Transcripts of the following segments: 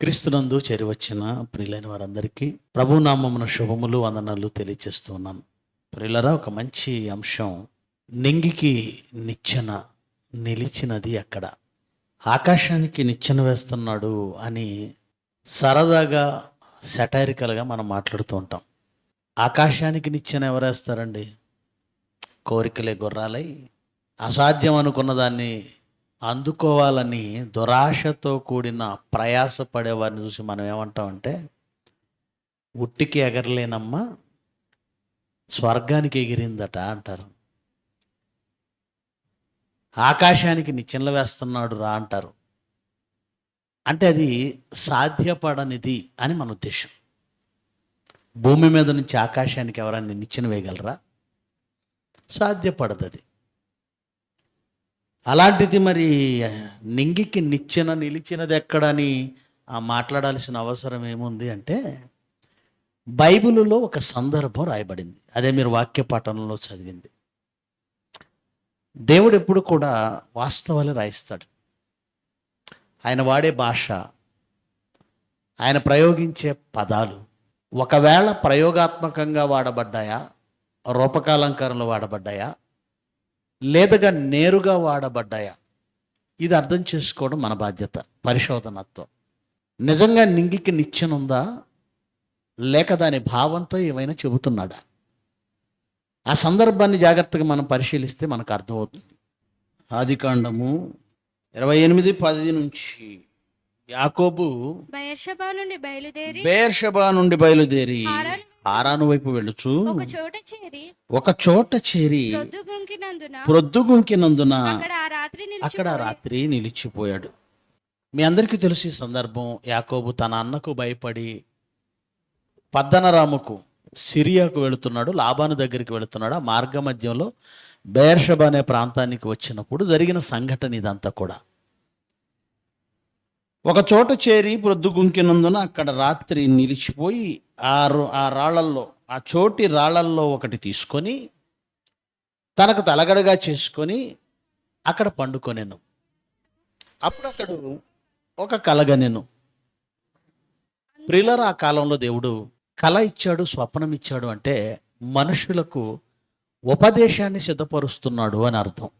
క్రీస్తునందు చేరివచ్చిన ప్రియులైన వారందరికీ ప్రభునామమున శుభములు వందనాలు తెలియచేస్తూ ఉన్నాను. ప్రియులరా, ఒక మంచి అంశం, నింగికి నిచ్చెన నిలిచినది ఎక్కడ? ఆకాశానికి నిచ్చెన వేస్తున్నాడు అని సరదాగా సెటైరికల్గా మనం మాట్లాడుతూ ఉంటాం. ఆకాశానికి నిచ్చెన ఎవరేస్తారండి? కోరికలే గుర్రాలై అసాధ్యం అనుకున్న దాన్ని అందుకోవాలని దురాశతో కూడిన ప్రయాసపడేవారిని చూసి మనం ఏమంటామంటే, ఉట్టికి ఎగరలేనమ్మా స్వర్గానికి ఎగిరిందట అంటారు. ఆకాశానికి నిచ్చెనలు వేస్తున్నాడు రా అంటారు. అంటే అది సాధ్యపడనిది అని మన ఉద్దేశం. భూమి మీద నుంచి ఆకాశానికి ఎవరైనా నిచ్చెన వేయగలరా? సాధ్యపడదు అది. అలాంటిది మరి నింగికి నిచ్చెన నిలిచినది ఎక్కడని మాట్లాడాల్సిన అవసరం ఏముంది అంటే, బైబిలులో ఒక సందర్భం రాయబడింది. అదే మీరు వాక్య పఠనంలో చదివింది. దేవుడు ఎప్పుడు కూడా వాస్తవాలు రాయిస్తాడు. ఆయన వాడే భాష, ఆయన ప్రయోగించే పదాలు ఒకవేళ ప్రయోగాత్మకంగా వాడబడ్డాయా, రూపకాలంకారంలో వాడబడ్డాయా, లేదగా నేరుగా వాడబడ్డాయా, ఇది అర్థం చేసుకోవడం మన బాధ్యత, పరిశోధనత్వం. నిజంగా నింగికి నిచ్చెన ఉందా, లేక దాని భావంతో ఏమైనా చెబుతున్నాడా? ఆ సందర్భాన్ని జాగ్రత్తగా మనం పరిశీలిస్తే మనకు అర్థమవుతుంది. ఆదికాండము 28:10 నుంచి, యాకోబు బెయేర్షెబా నుండి బయలుదేరి హారాను వైపు వెళ్ళుచు ఒక చోట చేరి ప్రొద్దుగుంకినందున అక్కడ రాత్రి నిలిచిపోయాడు. మీ అందరికీ తెలుసు ఈ సందర్భం. యాకోబు తన అన్నకు భయపడి పద్దనరాముకు, సిరియాకు వెళుతున్నాడు, లాబాను దగ్గరికి వెళుతున్నాడు. ఆ మార్గ మధ్యంలో బెయేర్షెబా అనే ప్రాంతానికి వచ్చినప్పుడు జరిగిన సంఘటన ఇదంతా కూడా. ఒక చోట చేరి ప్రొద్దుగుంకినందున అక్కడ రాత్రి నిలిచిపోయి ఆ రాళ్లల్లో, ఆ చోటి రాళ్లల్లో ఒకటి తీసుకొని తనకు తలగడగా చేసుకొని అక్కడ పండుకొనెను. అప్పుడు అతడు ఒక కలగనెను. ప్రియులారా, ఆ కాలంలో దేవుడు కళ ఇచ్చాడు, స్వప్నం ఇచ్చాడు అంటే మనుషులకు ఉపదేశాన్ని సిద్ధపరుస్తున్నాడు అని అర్థం.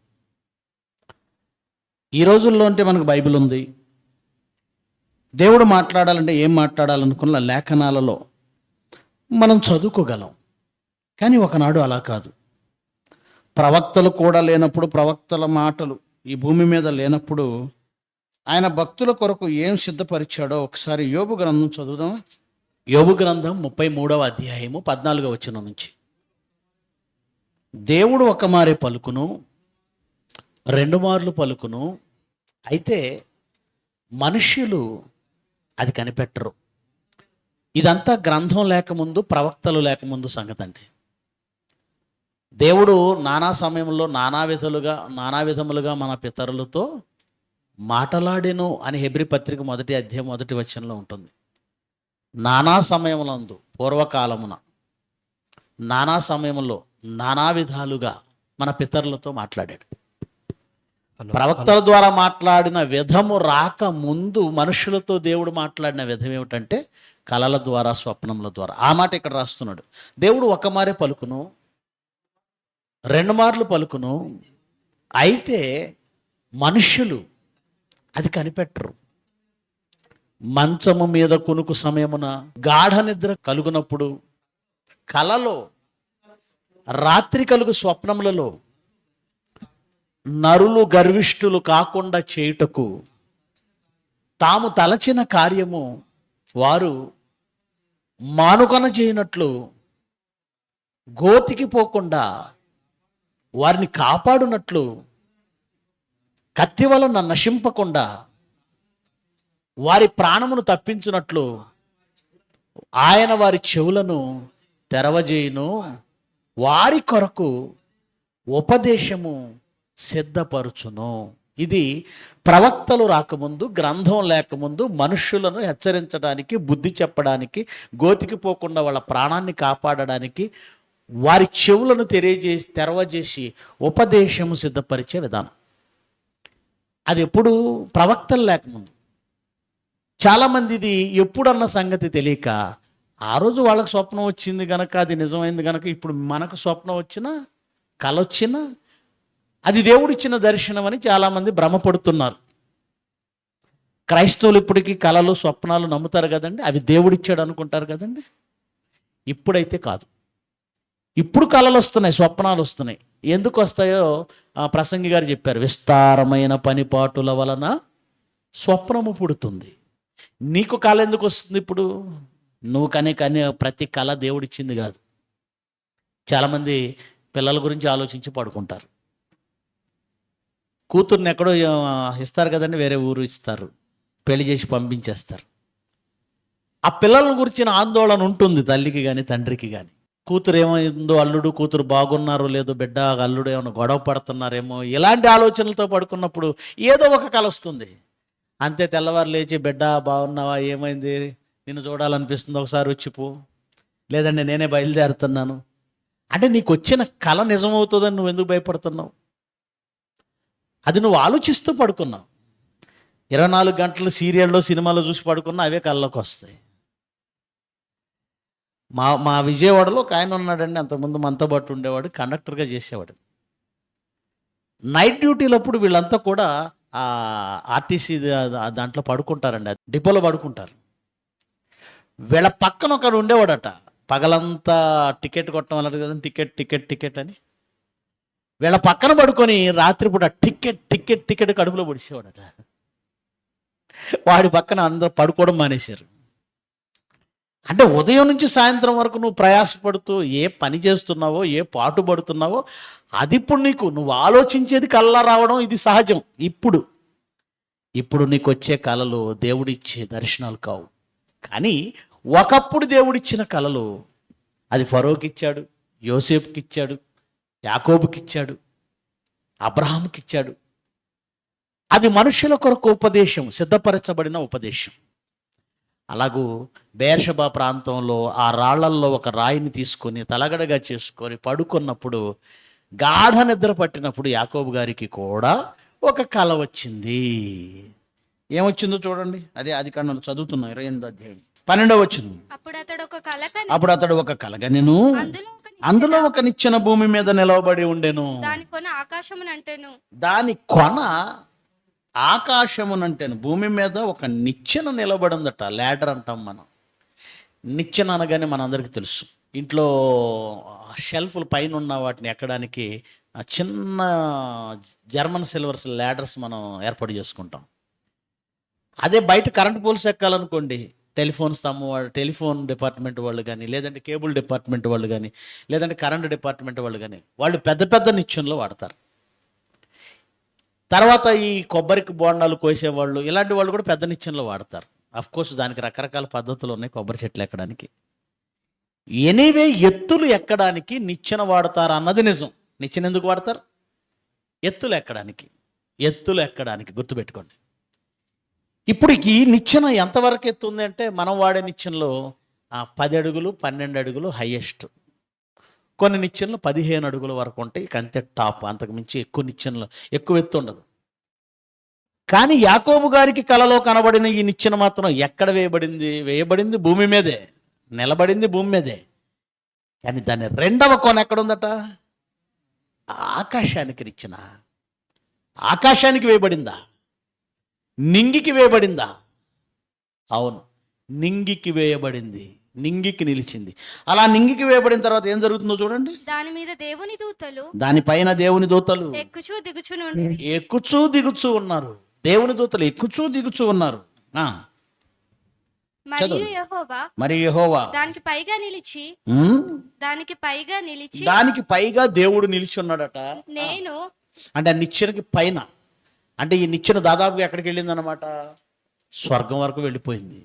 ఈ రోజుల్లో అంటే మనకు బైబిల్ ఉంది. దేవుడు మాట్లాడాలంటే ఏం మాట్లాడాలనుకున్న లేఖనాలలో మనం చదువుకోగలం. కానీ ఒకనాడు అలా కాదు. ప్రవక్తలు కూడా లేనప్పుడు, ప్రవక్తల మాటలు ఈ భూమి మీద లేనప్పుడు ఆయన భక్తుల కొరకు ఏం సిద్ధపరిచాడో ఒకసారి యోబు గ్రంథం చదువుదామా? యోబు గ్రంథం 33వ అధ్యాయము 14వ వచనం నుంచి. దేవుడు ఒక మారే పలుకును, 2 మార్లు పలుకును, అయితే మనుష్యులు అది కనిపెట్టరు. ఇదంతా గ్రంథం లేకముందు, ప్రవక్తలు లేకముందు సంగతి అండి. దేవుడు నానా సమయంలో నానా విధములుగా మన పితరులతో మాటలాడెను అని హెబ్రీ పత్రిక 1వ అధ్యాయం 1వ వచనంలో ఉంటుంది. నానా సమయములందు, పూర్వకాలమున నానా సమయంలో నానా విధాలుగా మన పితరులతో మాట్లాడాడు. ప్రవక్తల ద్వారా మాట్లాడిన విధము రాక ముందు మనుషులతో దేవుడు మాట్లాడిన విధం ఏమిటంటే కలల ద్వారా, స్వప్నముల ద్వారా. ఆ మాట ఇక్కడ రాస్తున్నాడు. దేవుడు ఒక మారే పలుకును, 2 మార్లు పలుకును, అయితే మనుష్యులు అది కనిపెట్టరు. మంచము మీద కునుకు సమయమున, గాఢ నిద్ర కలుగునప్పుడు, కలలో, రాత్రి కలుగు స్వప్నములలో నరులు గర్విష్ఠులు కాకుండా చేయుటకు తాము తలచిన కార్యము వారు మానుకొన చేయనట్లు గోతికి పోకుండా వారిని కాపాడునట్లు, కత్తి వలన నశింపకుండా వారి ప్రాణమును తప్పించునట్లు ఆయన వారి చెవులను తెరవజేయును, వారి కొరకు ఉపదేశము సిద్ధపరుచును. ఇది ప్రవక్తలు రాకముందు, గ్రంథం లేకముందు మనుష్యులను హెచ్చరించడానికి, బుద్ధి చెప్పడానికి, గోతికి పోకుండా వాళ్ళ ప్రాణాన్ని కాపాడడానికి వారి చెవులను తెరవజేసి ఉపదేశము సిద్ధపరిచే విధానం. అది ఎప్పుడు? ప్రవక్తలు లేకముందు. చాలామంది ఇది ఎప్పుడన్న సంగతి తెలియక ఆ రోజు వాళ్ళకి స్వప్నం వచ్చింది కనుక అది నిజమైంది కనుక ఇప్పుడు మనకు స్వప్నం వచ్చినా కల వచ్చినా అది దేవుడిచ్చిన దర్శనం అని చాలామంది భ్రమపడుతున్నారు. క్రైస్తవులు ఇప్పటికీ కళలు స్వప్నాలు నమ్ముతారు కదండి, అవి దేవుడిచ్చాడు అనుకుంటారు కదండి. ఇప్పుడైతే కాదు, ఇప్పుడు కళలు వస్తున్నాయి, స్వప్నాలు వస్తున్నాయి. ఎందుకు వస్తాయో ప్రసంగి గారు చెప్పారు. విస్తారమైన పనిపాటుల వలన స్వప్నము పుడుతుంది. నీకు కళ ఎందుకు వస్తుంది? ఇప్పుడు నువ్వు కనే ప్రతి కళ దేవుడిచ్చింది కాదు. చాలామంది పిల్లల గురించి ఆలోచించి పడుకుంటారు. కూతుర్ని ఎక్కడో ఇస్తారు కదండి, వేరే ఊరు ఇస్తారు, పెళ్లి చేసి పంపించేస్తారు. ఆ పిల్లల గురించిన ఆందోళన ఉంటుంది తల్లికి కానీ తండ్రికి కానీ. కూతురు ఏమైందో, అల్లుడు కూతురు బాగున్నారో లేదో, బిడ్డ అల్లుడు ఏమైనా గొడవ పడుతున్నారేమో, ఇలాంటి ఆలోచనలతో పడుకున్నప్పుడు ఏదో ఒక కల వస్తుంది. అంతే, తెల్లవారు లేచి బిడ్డ బాగున్నావా, ఏమైంది, నిన్ను చూడాలనిపిస్తుంది, ఒకసారి వచ్చిపో, లేదండి నేనే బయలుదేరుతున్నాను అంటే నీకు వచ్చిన కళ నిజమవుతుందని నువ్వు ఎందుకు భయపడుతున్నావు? అది నువ్వు ఆలోచిస్తూ పడుకున్నావు. 24 గంటలు సీరియల్లో సినిమాలో చూసి పడుకున్నా అవే కళ్ళలోకి వస్తాయి. మా విజయవాడలో ఒక ఆయన ఉన్నాడండి, అంతకుముందు మనతో పాటు ఉండేవాడు, కండక్టర్గా చేసేవాడు. నైట్ డ్యూటీలప్పుడు వీళ్ళంతా కూడా ఆర్టీసీ దాంట్లో పడుకుంటారండి, డిపోలో పడుకుంటారు. వీళ్ళ పక్కన ఒకడు ఉండేవాడట, పగలంతా టికెట్ కొట్టడం అన్నది కదా, టికెట్ టికెట్ టికెట్ అని వీళ్ళ పక్కన పడుకొని రాత్రిపూట టికెట్ టికెట్ టికెట్ కడుపులో పొడిచేవాడట. వాడి పక్కన అందరూ పడుకోవడం మానేశారు. అంటే ఉదయం నుంచి సాయంత్రం వరకు నువ్వు ప్రయాసపడుతూ ఏ పని చేస్తున్నావో, ఏ పాటు పడుతున్నావో, అది ఇప్పుడు నువ్వు ఆలోచించేది కళ్ళ రావడం ఇది సహజం. ఇప్పుడు నీకు వచ్చే కళలు దేవుడిచ్చే దర్శనాలు కావు. కానీ ఒకప్పుడు దేవుడిచ్చిన కళలు, అది ఫరోకి ఇచ్చాడు, యోసేపుకి ఇచ్చాడు, యాకోబుకి ఇచ్చాడు, అబ్రహాంకి ఇచ్చాడు. అది మనుషుల కొరకు ఉపదేశం, సిద్ధపరచబడిన ఉపదేశం. అలాగూ బేర్షబా ప్రాంతంలో ఆ రాళ్లల్లో ఒక రాయిని తీసుకొని తలగడగా చేసుకొని పడుకున్నప్పుడు, గాఢ నిద్ర పట్టినప్పుడు యాకోబు గారికి కూడా ఒక కళ వచ్చింది. ఏమొచ్చిందో చూడండి, అదే ఆదికాండం చదువుతున్నాం 28వ అధ్యాయం 12వ వచనం. అప్పుడు అతడు ఒక కలగనెను, అందులో ఒక నిచ్చెన భూమి మీద నిలవబడి ఉండెను, దాని కొన ఆకాశమునంటేను. భూమి మీద ఒక నిచ్చెన నిలబడిందట, ల్యాడర్ అంటాం మనం. నిచ్చెన అనగానే మనందరికీ తెలుసు, ఇంట్లో షెల్ఫ్లు పైన ఉన్న వాటిని ఎక్కడానికి చిన్న జర్మన్ సిల్వర్స్ ల్యాడర్స్ మనం ఏర్పాటు చేసుకుంటాం. అదే బయట కరెంట్ పోల్స్ ఎక్కాలనుకోండి, టెలిఫోన్ డిపార్ట్మెంట్ వాళ్ళు కానీ, లేదంటే కేబుల్ డిపార్ట్మెంట్ వాళ్ళు కానీ, లేదంటే కరెంట్ డిపార్ట్మెంట్ వాళ్ళు కానీ, వాళ్ళు పెద్ద పెద్ద నిచ్చెనలు వాడతారు. తర్వాత ఈ కొబ్బరికి బోండాలు కోసేవాళ్ళు, ఇలాంటి వాళ్ళు కూడా పెద్ద నిచ్చెనలు వాడతారు. అఫ్కోర్స్ దానికి రకరకాల పద్ధతులు ఉన్నాయి కొబ్బరి చెట్లు ఎక్కడానికి. ఎనీవే, ఎత్తులు ఎక్కడానికి నిచ్చెన వాడతారు అన్నది నిజం. నిచ్చెన ఎందుకు వాడతారు? ఎత్తులు ఎక్కడానికి గుర్తుపెట్టుకోండి. ఇప్పుడు ఈ నిచ్చెన ఎంతవరకు ఎత్తు ఉంది అంటే, మనం వాడే నిచ్చెనలో 10 అడుగులు 12 అడుగులు హైయెస్ట్, కొన్ని నిచ్చెనలు 15 అడుగుల వరకు ఉంటాయి, ఇక అంతే టాప్. అంతకుమించి ఎక్కువ నిచ్చెనలు ఎక్కువ ఎత్తు ఉండదు. కానీ యాకోబు గారికి కలలో కనబడిన ఈ నిచ్చెన మాత్రం ఎక్కడ వేయబడింది భూమి మీదే, నిలబడింది భూమి మీదే. కానీ దాని రెండవ కొన ఎక్కడుందట? ఆకాశానికి నిచ్చెన. ఆకాశానికి వేయబడిందా? నింగికి వేయబడిందా? అవును, నింగికి వేయబడింది, నింగికి నిలిచింది. అలా నింగికి వేయబడిన తర్వాత ఏం జరుగుతుందో చూడండి. దానిపైన దేవుని దూతలు ఎక్కుచూ దిగుచూ ఉన్నారు. దేవుని దూతలు ఎక్కుచూ దిగుచూ ఉన్నారు. మరియు యెహోవా దానికి పైగా దేవుడు నిలిచి ఉన్నాడట. అంటే ఆ నిచ్చెనకి పైన, అంటే ఈ నిచ్చెన దాదాపుగా ఎక్కడికి వెళ్ళింది అనమాట? స్వర్గం వరకు వెళ్ళిపోయింది.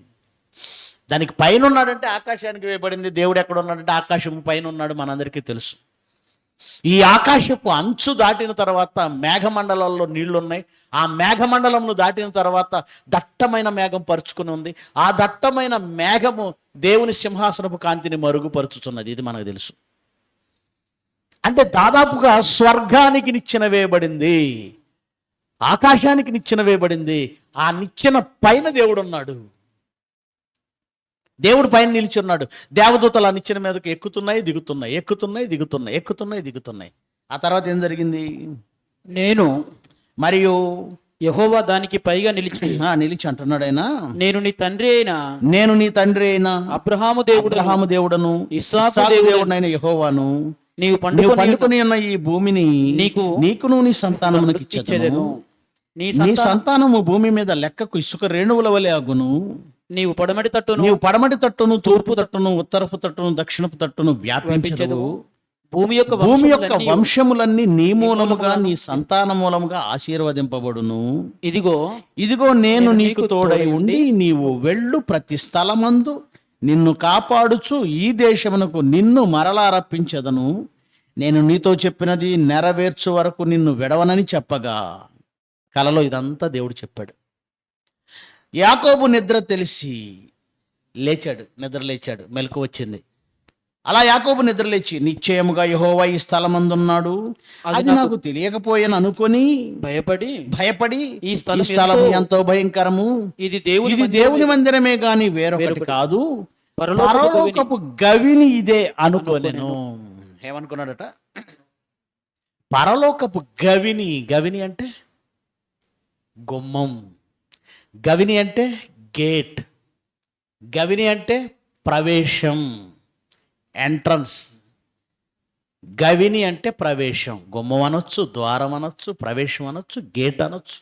దానికి పైన ఉన్నాడంటే ఆకాశానికి వేయబడింది. దేవుడు ఎక్కడ ఉన్నాడంటే ఆకాశం పైన ఉన్నాడు, మనందరికీ తెలుసు. ఈ ఆకాశపు అంచు దాటిన తర్వాత మేఘమండలాల్లో నీళ్లు ఉన్నాయి. ఆ మేఘమండలంను దాటిన తర్వాత దట్టమైన మేఘం పరుచుకుని ఉంది. ఆ దట్టమైన మేఘము దేవుని సింహాసనపు కాంతిని మరుగుపరుచుతున్నది. ఇది మనకు తెలుసు. అంటే దాదాపుగా స్వర్గానికి నిచ్చెన వేయబడింది, ఆకాశానికి నిచ్చెన వేయబడింది. ఆ నిచ్చెన పైన దేవుడు ఉన్నాడు. దేవుడు పైన నిలిచి ఉన్నాడు. దేవదూతలు ఆ నిచ్చెన మీదకి ఎక్కుతున్నాయి దిగుతున్నాయి, ఎక్కుతున్నాయి దిగుతున్నాయి, ఎక్కుతున్నాయి దిగుతున్నాయి. ఆ తర్వాత ఏం జరిగింది? నేను మరియు యెహోవా దానికి పైగా నిలిచి అంటున్నాడు ఆయన, నేను నీ తండ్రి అయిన నేను నీ తండ్రి అయిన అబ్రహాము దేవుడను ఇస్సాకు దేవుడనైన యెహోవాను నీవు నువ్వు పండుకొని ఉన్న ఈ భూమిని నీకును నీ సంతానమునకు ఇచ్చేదను. నీ సంతానము భూమి మీద లెక్కకు ఇసుక రేణువుల వలె అగును. నీవు పడమటి తట్టును తూర్పు తట్టును ఉత్తరపు తట్టును దక్షిణపు తట్టును వ్యాపించదు. భూమి యొక్క వంశములన్నీ నీ మూలముగా నీ సంతాన మూలముగా ఆశీర్వదింపబడును. ఇదిగో నేను నీకు తోడై ఉండి నీవు వెళ్ళు ప్రతి స్థలమందు నిన్ను కాపాడుచు ఈ దేశమునకు నిన్ను మరలా రప్పించదను. నేను నీతో చెప్పినది నెరవేర్చు వరకు నిన్ను విడవనని చెప్పగా, కలలో ఇదంతా దేవుడు చెప్పాడు. యాకోబు నిద్ర తెలిసి నిద్ర లేచాడు, మెలకు వచ్చింది. అలా యాకోబు నిద్ర లేచి నిశ్చయముగా యెహోవా ఈ స్థలమందున్నాడు, అది నాకు తెలియకపోయాను అనుకొని భయపడి ఈ స్థలము ఎంతో భయంకరము, ఇది దేవుని మందిరమే గాని వేరొకటి కాదు, పరలోకపు గవిని ఇదే అనుకోలేను. ఏమనుకున్నాడట? పరలోకపు గవిని అంటే గుమ్మం, గవిని అంటే గేట్, గవిని అంటే ప్రవేశం, ఎంట్రన్స్. గవిని అంటే ప్రవేశం, గుమ్మం అనొచ్చు, ద్వారం అనొచ్చు, ప్రవేశం అనొచ్చు, గేట్ అనొచ్చు.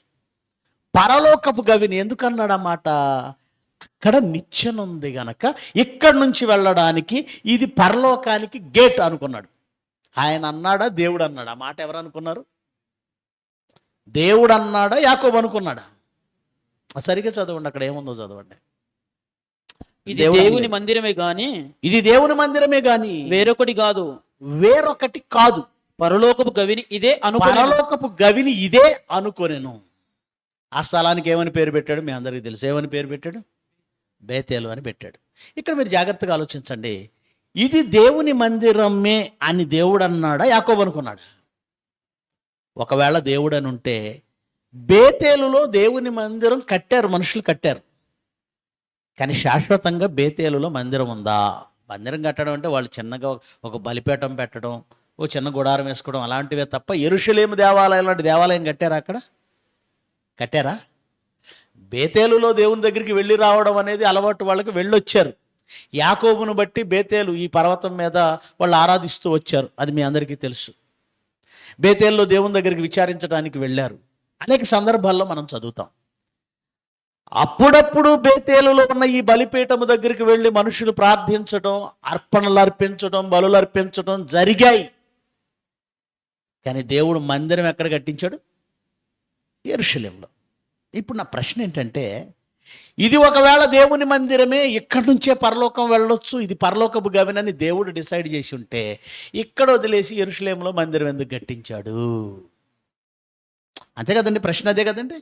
పరలోకపు గవిని ఎందుకన్నాడు అన్నమాట? అక్కడ నిచ్చెన ఉంది గనక ఇక్కడి నుంచి వెళ్ళడానికి ఇది పరలోకానికి గేట్ అనుకున్నాడు. ఆయన అన్నాడా దేవుడు అన్నాడా? ఆ మాట ఎవరు అనుకున్నారు? దేవుడు అన్నాడా యాకోబు అనుకున్నాడా? సరిగ్గా చదవండి, అక్కడ ఏముందో చదవండి. ఇది దేవుని మందిరమే గాని వేరొకటి కాదు. పరలోకపు గవిని ఇదే అనుకొనెను. ఆ స్థలానికి ఏమని పేరు పెట్టాడు? మీ అందరికీ తెలుసు. ఏమని పేరు పెట్టాడు? బేతేలు అని పెట్టాడు. ఇక్కడ మీరు జాగ్రత్తగా ఆలోచించండి. ఇది దేవుని మందిరమే అని దేవుడు అన్నాడా యాకోబు అనుకున్నాడు? ఒకవేళ దేవుడు అని ఉంటే బేతేలులో దేవుని మందిరం కట్టారు, మనుషులు కట్టారు. కానీ శాశ్వతంగా బేతేలులో మందిరం ఉందా? మందిరం కట్టడం అంటే వాళ్ళు చిన్నగా ఒక బలిపీఠం పెట్టడం, ఓ చిన్న గుడారం వేసుకోవడం అలాంటివే తప్ప యెరూషలేము దేవాలయం లాంటి దేవాలయం కట్టారా? అక్కడ కట్టారా? బేతేలులో దేవుని దగ్గరికి వెళ్ళి రావడం అనేది అలవాటు, వాళ్ళకి వెళ్ళొచ్చారు. యాకోబును బట్టి బేతేలు ఈ పర్వతం మీద వాళ్ళు ఆరాధిస్తూ వచ్చారు, అది మీ అందరికీ తెలుసు. బేతేలులో దేవుని దగ్గరికి విచారించడానికి వెళ్ళారు. అనేక సందర్భాల్లో మనం చదువుతాం. అప్పుడప్పుడు బేతేలులో ఉన్న ఈ బలిపీఠము దగ్గరికి వెళ్ళి మనుషులు ప్రార్థించడం, అర్పణలు అర్పించడం, బలులు అర్పించడం జరిగాయి. కానీ దేవుడు మందిరం ఎక్కడ కట్టించాడు? యెరూషలేములో. ఇప్పుడు నా ప్రశ్న ఏంటంటే, ఇది ఒకవేళ దేవుని మందిరమే, ఇక్కడి నుంచే పరలోకం వెళ్ళొచ్చు, ఇది పరలోకపు గవినని దేవుడు డిసైడ్ చేసి ఉంటే ఇక్కడ వదిలేసి యెరూషలేములో మందిరం ఎందుకు కట్టించాడు? అంతే కదండి, ప్రశ్న అదే కదండి.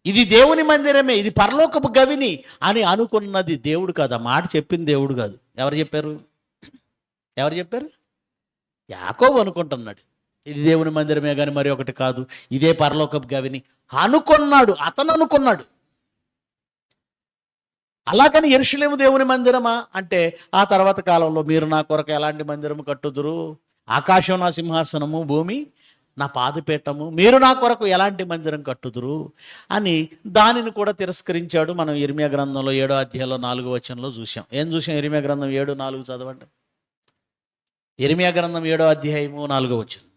ఇది దేవుని మందిరమే, ఇది పరలోకపు గవిని అని అనుకున్నది దేవుడు కాదు. ఆ మాట చెప్పింది దేవుడు కాదు. ఎవరు చెప్పారు? యాకోబు అనుకుంటున్నాడు. ఇది దేవుని మందిరమే కానీ మరి ఒకటి కాదు, ఇదే పరలోకపు గవిని అనుకున్నాడు, అతను అనుకున్నాడు. అలాగని యెరూషలేము దేవుని మందిరమా అంటే, ఆ తర్వాత కాలంలో మీరు నా కొరకు ఎలాంటి మందిరము కట్టుదురు? ఆకాశం నా సింహాసనము, భూమి నా పాదపీఠము, మీరు నా కొరకు ఎలాంటి మందిరం కట్టుదురు అని దానిని కూడా తిరస్కరించాడు. మనం ఇర్మియా గ్రంథంలో 7వ అధ్యాయంలో 4వ వచనంలో చూసాం. ఏం చూసాం? ఇర్మియా గ్రంథం 7:4 చదవండి. ఇర్మియా గ్రంథం 7వ అధ్యాయము 4వ వచనం.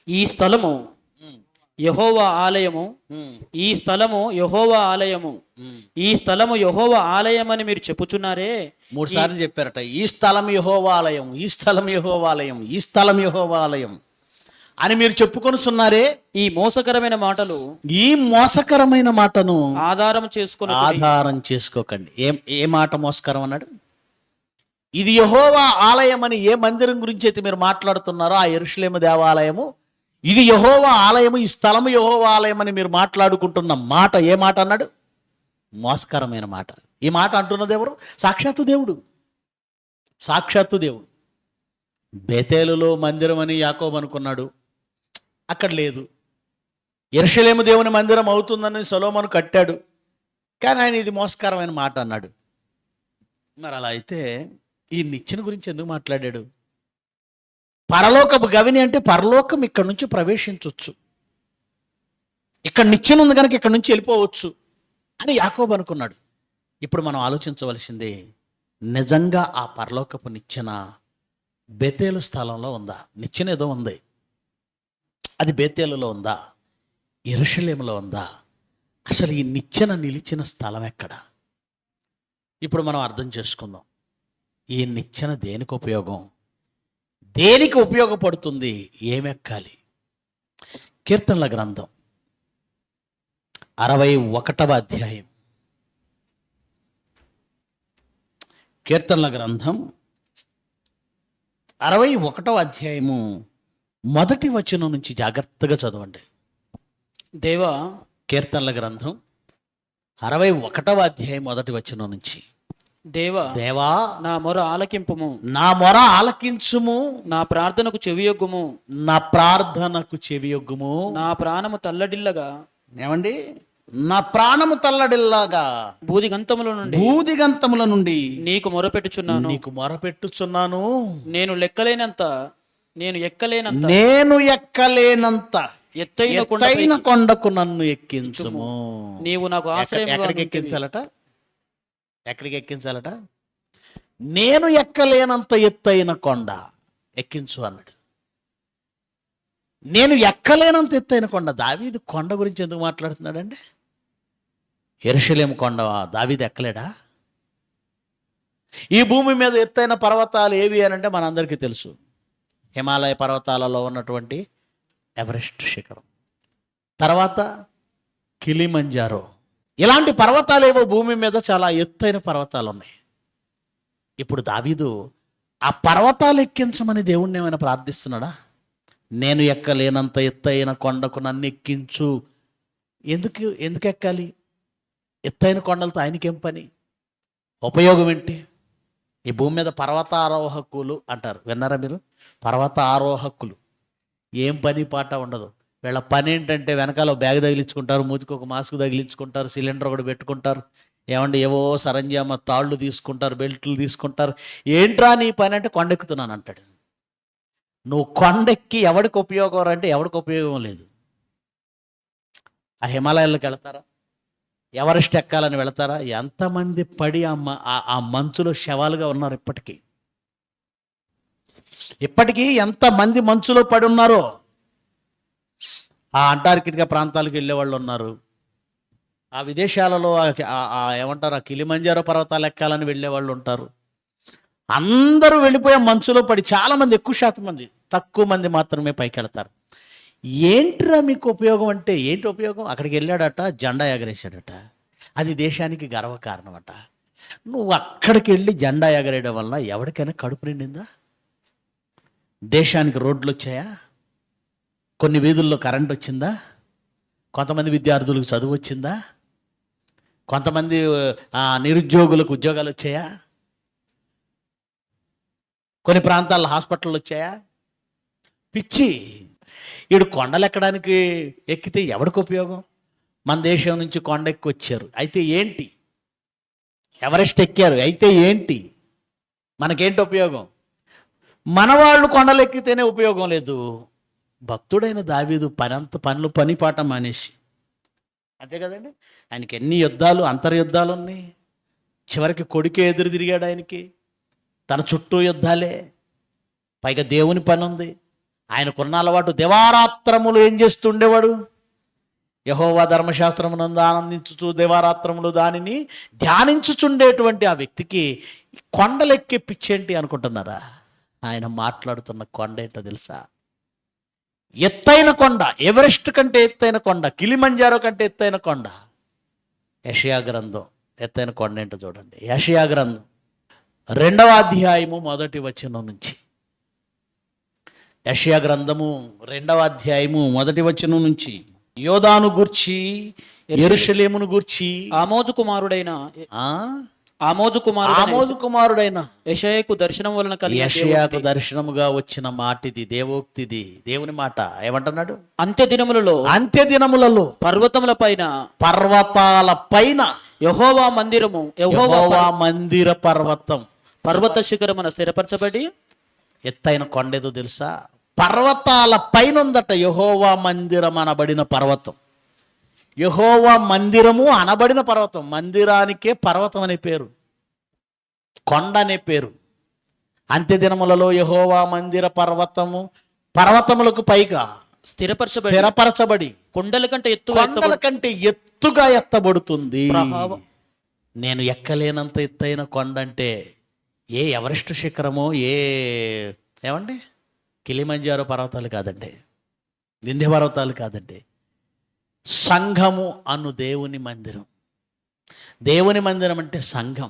ఈ స్థలము యెహోవా ఆలయము, ఈ స్థలము యెహోవా ఆలయము, ఈ స్థలము యెహోవా ఆలయమని మీరు చెప్పుచున్నారే. 3 సార్లు చెప్పారట. ఈ స్థలం యెహోవా ఆలయం, ఈ స్థలం యెహోవా ఆలయం, ఈ స్థలం యెహోవా ఆలయం అని మీరు చెప్పుకొనుచున్నారే. ఈ మోసకరమైన మాటను ఆధారం చేసుకోకండి. ఏ మాట మోసకరం అన్నాడు? ఇది యెహోవా ఆలయం అని ఏ మందిరం గురించి అయితే మీరు మాట్లాడుతున్నారో ఆ యెరూషలేము దేవాలయము, ఇది యెహోవా ఆలయము, ఈ స్థలము యెహోవా ఆలయం అని మీరు మాట్లాడుకుంటున్న మాట ఏ మాట అన్నాడు? మోసకరమైన మాట. ఈ మాట అంటున్నది ఎవరు? సాక్షాత్తు దేవుడు. బేతేలులో మందిరం అని యాకోబు అనుకున్నాడు. అక్కడ లేదు. యెరూషలేము దేవుని మందిరం అవుతుందని సొలొమోను కట్టాడు, కానీ ఆయన ఇది మోసకరమైన మాట అన్నాడు. మరి అలా అయితే ఈ నిచ్చెన గురించి ఎందుకు మాట్లాడాడు? పరలోకపు గవిని అంటే పరలోకం ఇక్కడ నుంచి ప్రవేశించవచ్చు, ఇక్కడ నిచ్చెన ఉంది కనుక ఇక్కడ నుంచి వెళ్ళిపోవచ్చు అని యాకోబు అనుకున్నాడు. ఇప్పుడు మనం ఆలోచించవలసిందే, నిజంగా ఆ పరలోకపు నిచ్చెన బేతేలు స్థలంలో ఉందా? నిచ్చెన ఏదో ఉంది, అది బేతేలులో ఉందా, యెరూషలేములో ఉందా? అసలు ఈ నిచ్చెన నిలిచిన స్థలం ఎక్కడ? ఇప్పుడు మనం అర్థం చేసుకుందాం, ఈ నిచ్చెన దేనికి ఉపయోగం, దేనికి ఉపయోగపడుతుంది, ఏమెక్కాలి? కీర్తనల గ్రంథం 61వ అధ్యాయం, కీర్తనల గ్రంథం 61వ అధ్యాయము మొదటి వచనం నుంచి జాగ్రత్తగా చదవండి. దేవా, కీర్తనల గ్రంథం 61వ అధ్యాయం మొదటి వచనం నుంచి. దేవా, దేవా, నా మొర ఆలకింపుము, నా మొర ఆలకించుము, నా ప్రార్థనకు చెవియొగ్గుము, నా ప్రార్థనకు చెవియొగ్గుము. నా ప్రాణము తల్లడిల్లగా, ఏమండి? నా ప్రాణము తల్లడిల్లాగా బూదిగంతముల నుండి బూదిగంతముల నుండి నీకు మొరపెట్టుచున్నాను. నీకు మొరపెట్టుచున్నాను. నేను ఎక్కలేనంత ఎత్తైన ఎత్తైన కొండకు నన్ను ఎక్కించుము. నీవు నాకు ఆశ్రయముగా ఎక్కడికి ఎక్కించాలట? ఎక్కడికి ఎక్కించాలట? నేను ఎక్కలేనంత ఎత్తైన కొండ ఎక్కించు అన్నాడు. నేను ఎక్కలేనంత ఎత్తైన కొండ. దావీదు కొండ గురించి ఎందుకు మాట్లాడుతున్నాడండి? యెరూషలేము కొండ దావీదు ఎక్కలేడా? ఈ భూమి మీద ఎత్తైన పర్వతాలు ఏవి అని అంటే మనందరికీ తెలుసు. హిమాలయ పర్వతాలలో ఉన్నటువంటి ఎవరెస్ట్ శిఖరం, తర్వాత కిలిమంజారో, ఇలాంటి పర్వతాలు ఏవో భూమి మీద చాలా ఎత్తైన పర్వతాలు ఉన్నాయి. ఇప్పుడు దావీదు ఆ పర్వతాలు ఎక్కించమని దేవుణ్ణి ఏమైనా ప్రార్థిస్తున్నాడా? నేను ఎక్కలేనంత ఎత్తైన కొండకు నన్ను ఎక్కించు. ఎందుకు ఎక్కాలి? ఎత్తైన కొండలతో ఆయనకేం పని? ఉపయోగం ఏంటి? ఈ భూమి మీద పర్వతారోహకులు అంటారు, విన్నారా మీరు? పర్వతారోహకులు ఏం పని పాట ఉండదు. వీళ్ళ పని ఏంటంటే వెనకాల బ్యాగ్ తగిలించుకుంటారు, మూతికి ఒక మాస్క్ తగిలించుకుంటారు, సిలిండర్ ఒకటి పెట్టుకుంటారు, ఏమంటే ఏవో సరంజామా తాళ్ళు తీసుకుంటారు, బెల్ట్లు తీసుకుంటారు. ఏంట్రా నీ పని అంటే కొండెక్కుతున్నాను అంటాడు. నువ్వు కొండెక్కి ఎవడికి ఉపయోగం అంటే ఎవడికి ఉపయోగం లేదు. ఆ హిమాలయాల్లోకి వెళతారా? ఎవరెస్ట్ ఎక్కాలని వెళతారా? ఎంతమంది పడి ఆ మంచులో శవాలుగా ఉన్నారు. ఇప్పటికీ ఎంతమంది మంచులో పడి ఉన్నారో. ఆ అంటార్కిటికా ప్రాంతాలకు వెళ్ళే వాళ్ళు ఉన్నారు, ఆ విదేశాలలో ఏమంటారు ఆ కిలిమంజారో పర్వతాలు ఎక్కాలని వెళ్ళే వాళ్ళు ఉంటారు. అందరూ వెళ్ళిపోయే మంచులో పడి, చాలామంది, ఎక్కువ శాతం మంది, తక్కువ మంది మాత్రమే పైకి వెళ్తారు. ఏంట్రా మీకు ఉపయోగం అంటే ఏంటి ఉపయోగం? అక్కడికి వెళ్ళాడట, జెండా ఎగరేశాడట, అది దేశానికి గర్వకారణమట. నువ్వు అక్కడికి వెళ్ళి జెండా ఎగరేయడం వల్ల ఎవరికైనా కడుపు నిండిందా? దేశానికి రోడ్లు వచ్చాయా? కొన్ని వీధుల్లో కరెంట్ వచ్చిందా? కొంతమంది విద్యార్థులకు చదువు వచ్చిందా? కొంతమంది నిరుద్యోగులకు ఉద్యోగాలు వచ్చాయా? కొన్ని ప్రాంతాల్లో హాస్పిటళ్ళు వచ్చాయా? పిచ్చి. ఈడు కొండలు ఎక్కడానికి ఎక్కితే ఎవరికి ఉపయోగం? మన దేశం నుంచి కొండ ఎక్కి వచ్చారు, అయితే ఏంటి? ఎవరెస్ట్ ఎక్కారు, అయితే ఏంటి? మనకేంటి ఉపయోగం? మన వాళ్ళు కొండలు ఎక్కితేనే ఉపయోగం లేదు. భక్తుడైన దావీదు పని పాట మానేసి, అంతే కదండి, ఆయనకి ఎన్ని యుద్ధాలు, అంతర్యుద్ధాలు ఉన్నాయి. చివరికి కొడుకే ఎదురు తిరిగాడు ఆయనకి, తన చుట్టూ యుద్ధాలే, పైగా దేవుని పని ఉంది. ఆయనకున్న అలవాటు దివారాత్రములు ఏం చేస్తుండేవాడు? యెహోవా ధర్మశాస్త్రమునందు ఆనందించుచు దివారాత్రములు దానిని ధ్యానించుచుండేటువంటి ఆ వ్యక్తికి కొండలెక్కే పిచ్చేంటి అనుకుంటున్నారా? ఆయన మాట్లాడుతున్న కొండ ఏంటో తెలుసా? ఎత్తైన కొండ, ఎవరెస్ట్ కంటే ఎత్తైన కొండ, కిలిమంజారో కంటే ఎత్తైన కొండ. యెషయా గ్రంథం ఎత్తైన కొండ ఏంటో చూడండి. యెషయా గ్రంథం 2వ అధ్యాయము 1వ వచనం నుంచి. యెషయా గ్రంథము 2వ అధ్యాయము 1వ వచనం నుంచి. యోదాను గూర్చి, యెరూషలేమును గూర్చి, ఆమోజు కుమారుడైన ఆమోజు కుమారుడైన యెషయాకు దర్శనం వలన కలిగిన యెషయాకు దర్శనముగా వచ్చిన మాటిది, దేవోక్తిది, దేవుని మాట. ఏమంటున్నాడు? అంత్య దినములలో అంత్య దినములలో పర్వతముల పైన పర్వతాల పైన యెహోవా మందిరము యెహోవా మందిర పర్వతం, పర్వత శిఖరమున స్థిరపరచబడి ఎత్తైన కొండేదో తెలుసా? పర్వతాల పైన ఉందట యెహోవా మందిరం అనబడిన పర్వతం. యెహోవా మందిరము అనబడిన పర్వతం. మందిరానికే పర్వతం అనే పేరు, కొండ అనే పేరు. అంత్యదినములలో యెహోవా మందిర పర్వతము పర్వతములకు పైగా స్థిరపరచబడి కొండల కంటే ఎత్తుగా ఎత్తబడుతుంది. ప్రభావం. నేను ఎక్కలేనంత ఎత్తైన కొండ అంటే ఏ ఎవరెస్ట్ శిఖరమో, ఏమండి కిలిమంజారో పర్వతాలు కాదండి, వింధ్య పర్వతాలు కాదండి. సంఘము అను దేవుని మందిరం. దేవుని మందిరం అంటే సంఘం.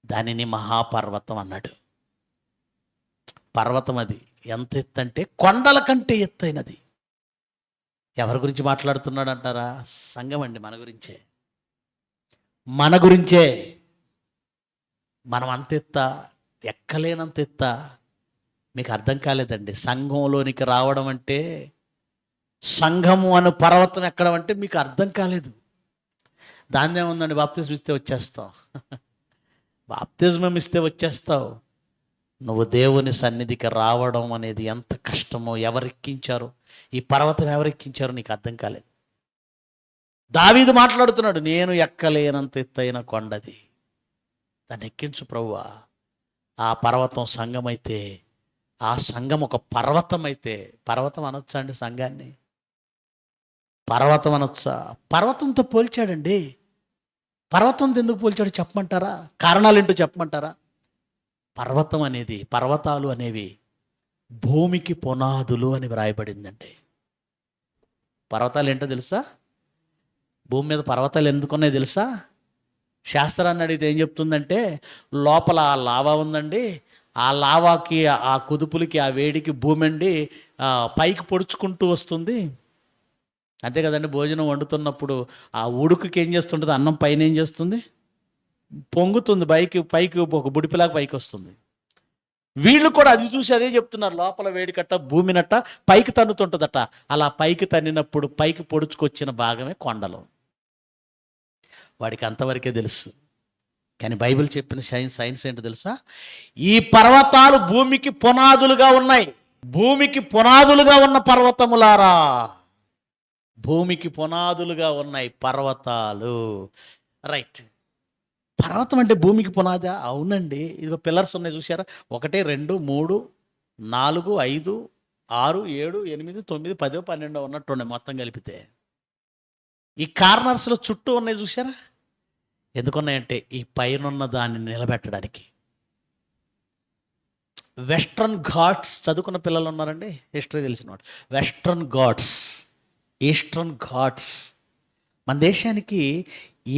దానిని మహాపర్వతం అన్నాడు. పర్వతం అది ఎంత ఎత్తు అంటే కొండల కంటే ఎత్తైనది. ఎవరి గురించి మాట్లాడుతున్నాడు అంటారా? సంఘం అండి, మన గురించే. మనం అంత ఎత్తా, ఎక్కలేనంత ఎత్తా. మీకు అర్థం కాలేదండి. సంఘంలోనికి రావడం అంటే, సంఘము అను పర్వతం ఎక్కడం అంటే మీకు అర్థం కాలేదు. దాన్ని ఏముందండి, బాప్తిజం ఇస్తే వచ్చేస్తావు, బాప్తిజం ఇస్తే వచ్చేస్తావు. నువ్వు దేవుని సన్నిధికి రావడం అనేది ఎంత కష్టమో, ఎవరెక్కించారో, ఈ పర్వతం ఎవరెక్కించారో నీకు అర్థం కాలేదు. దావీదు మాట్లాడుతున్నాడు, నేను ఎక్కలేనంత ఎత్తైన కొండది, దాన్ని ఎక్కించు ప్రభువా. ఆ పర్వతం సంఘం అయితే, ఆ సంఘం ఒక పర్వతం అయితే, పర్వతం అనొచ్చా అండి సంఘాన్ని? పర్వతం అనొచ్చా? పర్వతంతో పోల్చాడండి. పర్వతంతో ఎందుకు పోల్చాడు చెప్పమంటారా? కారణాలు ఏంటో చెప్పమంటారా? పర్వతం అనేది, పర్వతాలు అనేవి భూమికి పునాదులు అని వ్రాయబడిందండి. పర్వతాలు ఏంటో తెలుసా? భూమి మీద పర్వతాలు ఎందుకున్నాయి తెలుసా? శాస్త్రాన్ని అడిగితే ఏం చెప్తుందంటే, లోపల ఆ లావా ఉందండి, ఆ లావాకి, ఆ కుదుపులకి, ఆ వేడికి భూమి అండి పైకి పొడుచుకుంటూ వస్తుంది. అంతే కదండి. భోజనం వండుతున్నప్పుడు ఆ ఉడుకుకి ఏం చేస్తుంటుంది? అన్నం పైన ఏం చేస్తుంది? పొంగుతుంది, పైకి ఒక బుడిపిలాగా పైకి వస్తుంది. వీళ్ళు కూడా అది చూసి అదే చెప్తున్నారు, లోపల వేడికట్ట భూమినట్ట పైకి తన్నుతుంటుందట. అలా పైకి తన్నినప్పుడు పైకి పొడుచుకొచ్చిన భాగమే కొండలు. వాడికి అంతవరకే తెలుసు. కానీ బైబిల్ చెప్పిన సైన్స్ ఏంటో తెలుసా? ఈ పర్వతాలు భూమికి పునాదులుగా ఉన్నాయి. భూమికి పునాదులుగా ఉన్న పర్వతములారా, భూమికి పునాదులుగా ఉన్నాయి పర్వతాలు. రైట్. పర్వతం అంటే భూమికి పునాదా? అవునండి. ఇదిగో పిల్లర్స్ ఉన్నాయి చూసారా? 1 2 3 4 5 6 7 8 9 10 12 ఉన్నట్టుండే మొత్తం కలిపితే. ఈ కార్నర్స్లో చుట్టూ ఉన్నాయి చూసారా? ఎందుకున్నాయంటే ఈ పైనున్న దాన్ని నిలబెట్టడానికి. వెస్ట్రన్ ఘాట్స్ చదువుకున్న పిల్లలు ఉన్నారండి, హిస్టరీ తెలిసిన వాడు. Western Ghats, eastern Ghats. మన దేశానికి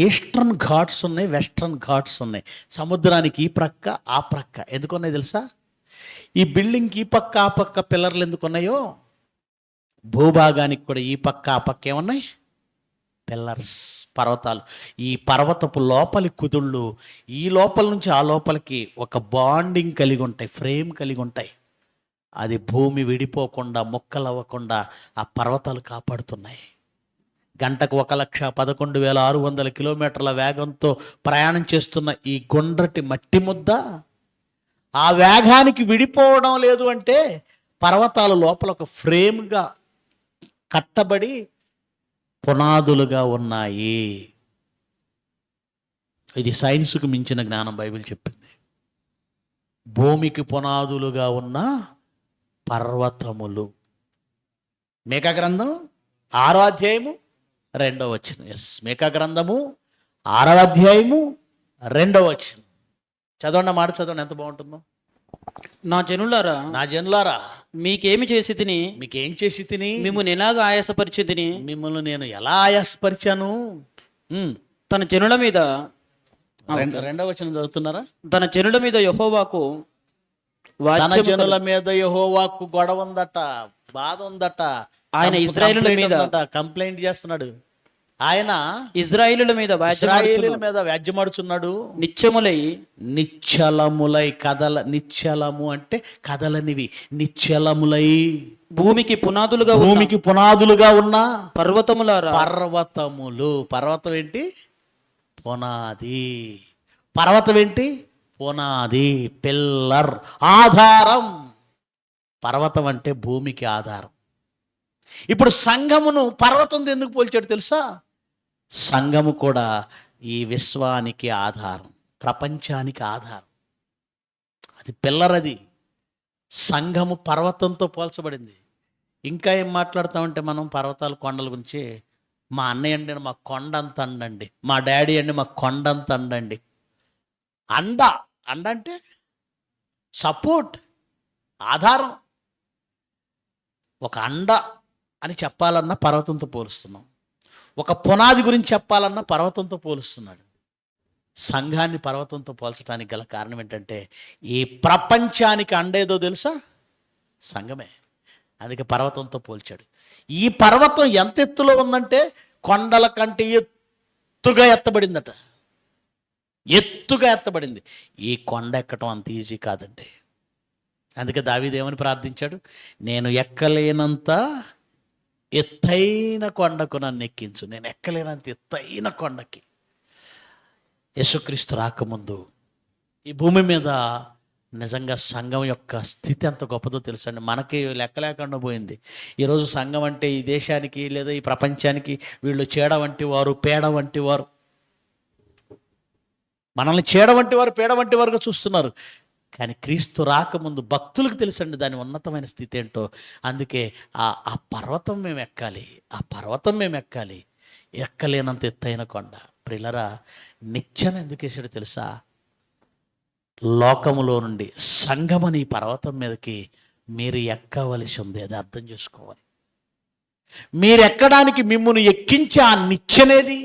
ఈస్టర్న్ ఘాట్స్ ఉన్నాయి, వెస్ట్రన్ ఘాట్స్ ఉన్నాయి. సముద్రానికి ఈ ప్రక్క ఆ ప్రక్క. ఎందుకున్నాయి తెలుసా? ఈ బిల్డింగ్కి ఈ పక్క ఆ పక్క పిల్లర్లు ఎందుకున్నాయో, భూభాగానికి కూడా ఈ పక్క ఆ పక్క ఏమున్నాయి? పిల్లర్స్, పర్వతాలు. ఈ పర్వతపు లోపలి కుదుళ్ళు ఈ లోపల నుంచి ఆ లోపలికి ఒక బాండింగ్ కలిగి ఉంటాయి, ఫ్రేమ్ కలిగి ఉంటాయి. అది భూమి విడిపోకుండా, ముక్కలవ్వకుండా ఆ పర్వతాలు కాపాడుతున్నాయి. గంటకు 1,11,600 కిలోమీటర్ల వేగంతో ప్రయాణం చేస్తున్న ఈ గుండ్రటి మట్టి ముద్ద ఆ వేగానికి విడిపోవడం లేదు అంటే, పర్వతాల లోపల ఒక ఫ్రేమ్గా కట్టబడి పునాదులుగా ఉన్నాయి. ఇది సైన్స్కు మించిన జ్ఞానం బైబిల్ చెప్పింది. భూమికి పునాదులుగా ఉన్న పర్వతములు. మేకా గ్రంథం 6వ అధ్యాయము 2వ వచనం. మేకా గ్రంథము 6వ అధ్యాయము 2వ వచనం. చదవండి, మాట చదవండి, ఎంత బాగుంటుందో. నా జనులారా మీకేమి చేసి తిని, మీకేం చేసి తిని, మిమ్మల్ని ఎలాగ ఆయాసపరిచి తిని, మిమ్మల్ని నేను ఎలా ఆయాసపరిచాను. తన జనుల మీద, 2వ వచనం చదువుతున్నారా? తన జనుల మీద యెహోవాకు, తన జనుల మీద యెహోవాకు గొడవ ఉందట, బాధ ఉందట. ఆయన ఇశ్రాయేలుల మీద కంప్లైంట్ చేస్తున్నాడు. ఆయన ఇజ్రాయేలుల మీద ఇశ్రాయేలీయుల మీద వ్యాజ్యమాడుచున్నాడు. నిత్యములై నిశ్చలములై నిశ్చలము అంటే కదలనివి, నిశ్చలములై భూమికి పునాదులుగా ఉన్న పర్వతములారా. పర్వతం ఏంటి? పునాది. పర్వతం ఏంటి? పునాది, పిల్లర్, ఆధారం. పర్వతం అంటే భూమికి ఆధారం. ఇప్పుడు సంఘమును పర్వతంతో ఎందుకు పోల్చాడు తెలుసా? సంఘము కూడా ఈ విశ్వానికి ఆధారం, ప్రపంచానికి ఆధారం. అది పిల్లర్. అది సంఘము పర్వతంతో పోల్చబడింది. ఇంకా ఏం మాట్లాడుతామంటే మనం పర్వతాల కొండల గురించి, మా అన్నయ్య అండి మా కొండంత అండండి, మా డాడీ అండి మా కొండంత అండండి. అండ అంటే సపోర్ట్, ఆధారం. ఒక అండ అని చెప్పాలన్నా పర్వతంతో పోలుస్తున్నాం. ఒక పునాది గురించి చెప్పాలన్నా పర్వతంతో పోలుస్తున్నాడు. సంఘాన్ని పర్వతంతో పోల్చడానికి గల కారణం ఏంటంటే ఈ ప్రపంచానికి అండేదో తెలుసా? సంఘమే. అందుకే పర్వతంతో పోల్చాడు. ఈ పర్వతం ఎంత ఎత్తులో ఉందంటే కొండల కంటే ఎత్తుగా ఎత్తబడిందట. ఎత్తుగా ఎత్తబడింది. ఈ కొండ ఎక్కటం అంత ఈజీ కాదండి. అందుకే దావీదు ఏమని ప్రార్థించాడు? నేను ఎక్కలేనంత ఎత్తైన కొండకు నన్ను ఎక్కించు. నేను ఎక్కలేనంత ఎత్తైన కొండకి. యేసుక్రీస్తు రాకముందు ఈ భూమి మీద నిజంగా సంఘం యొక్క స్థితి ఎంత గొప్పదో తెలుసండి. మనకి లెక్క లేకుండా పోయింది. ఈరోజు సంఘం అంటే ఈ దేశానికి లేదా ఈ ప్రపంచానికి వీళ్ళు చీడ వంటి వారు, పేడ వంటి వారు. మనల్ని చీడ వంటి వారు, పేడ వంటి వారుగా చూస్తున్నారు. కానీ క్రీస్తు రాకముందు భక్తులకు తెలుసండి దాని ఉన్నతమైన స్థితి ఏంటో. అందుకే ఆ పర్వతం మేము ఎక్కాలి, ఆ పర్వతం మేము ఎక్కాలి. ఎక్కలేనంత ఎత్తైన కొండ. ప్రియులరా, నిచ్చెన ఎందుకు వేసాడు తెలుసా? లోకములో నుండి సంఘమని పర్వతం మీదకి మీరు ఎక్కవలసి ఉంది. అది అర్థం చేసుకోవాలి. మీరు ఎక్కడానికి మిమ్మును ఎక్కించే ఆ నిచ్చెనేది?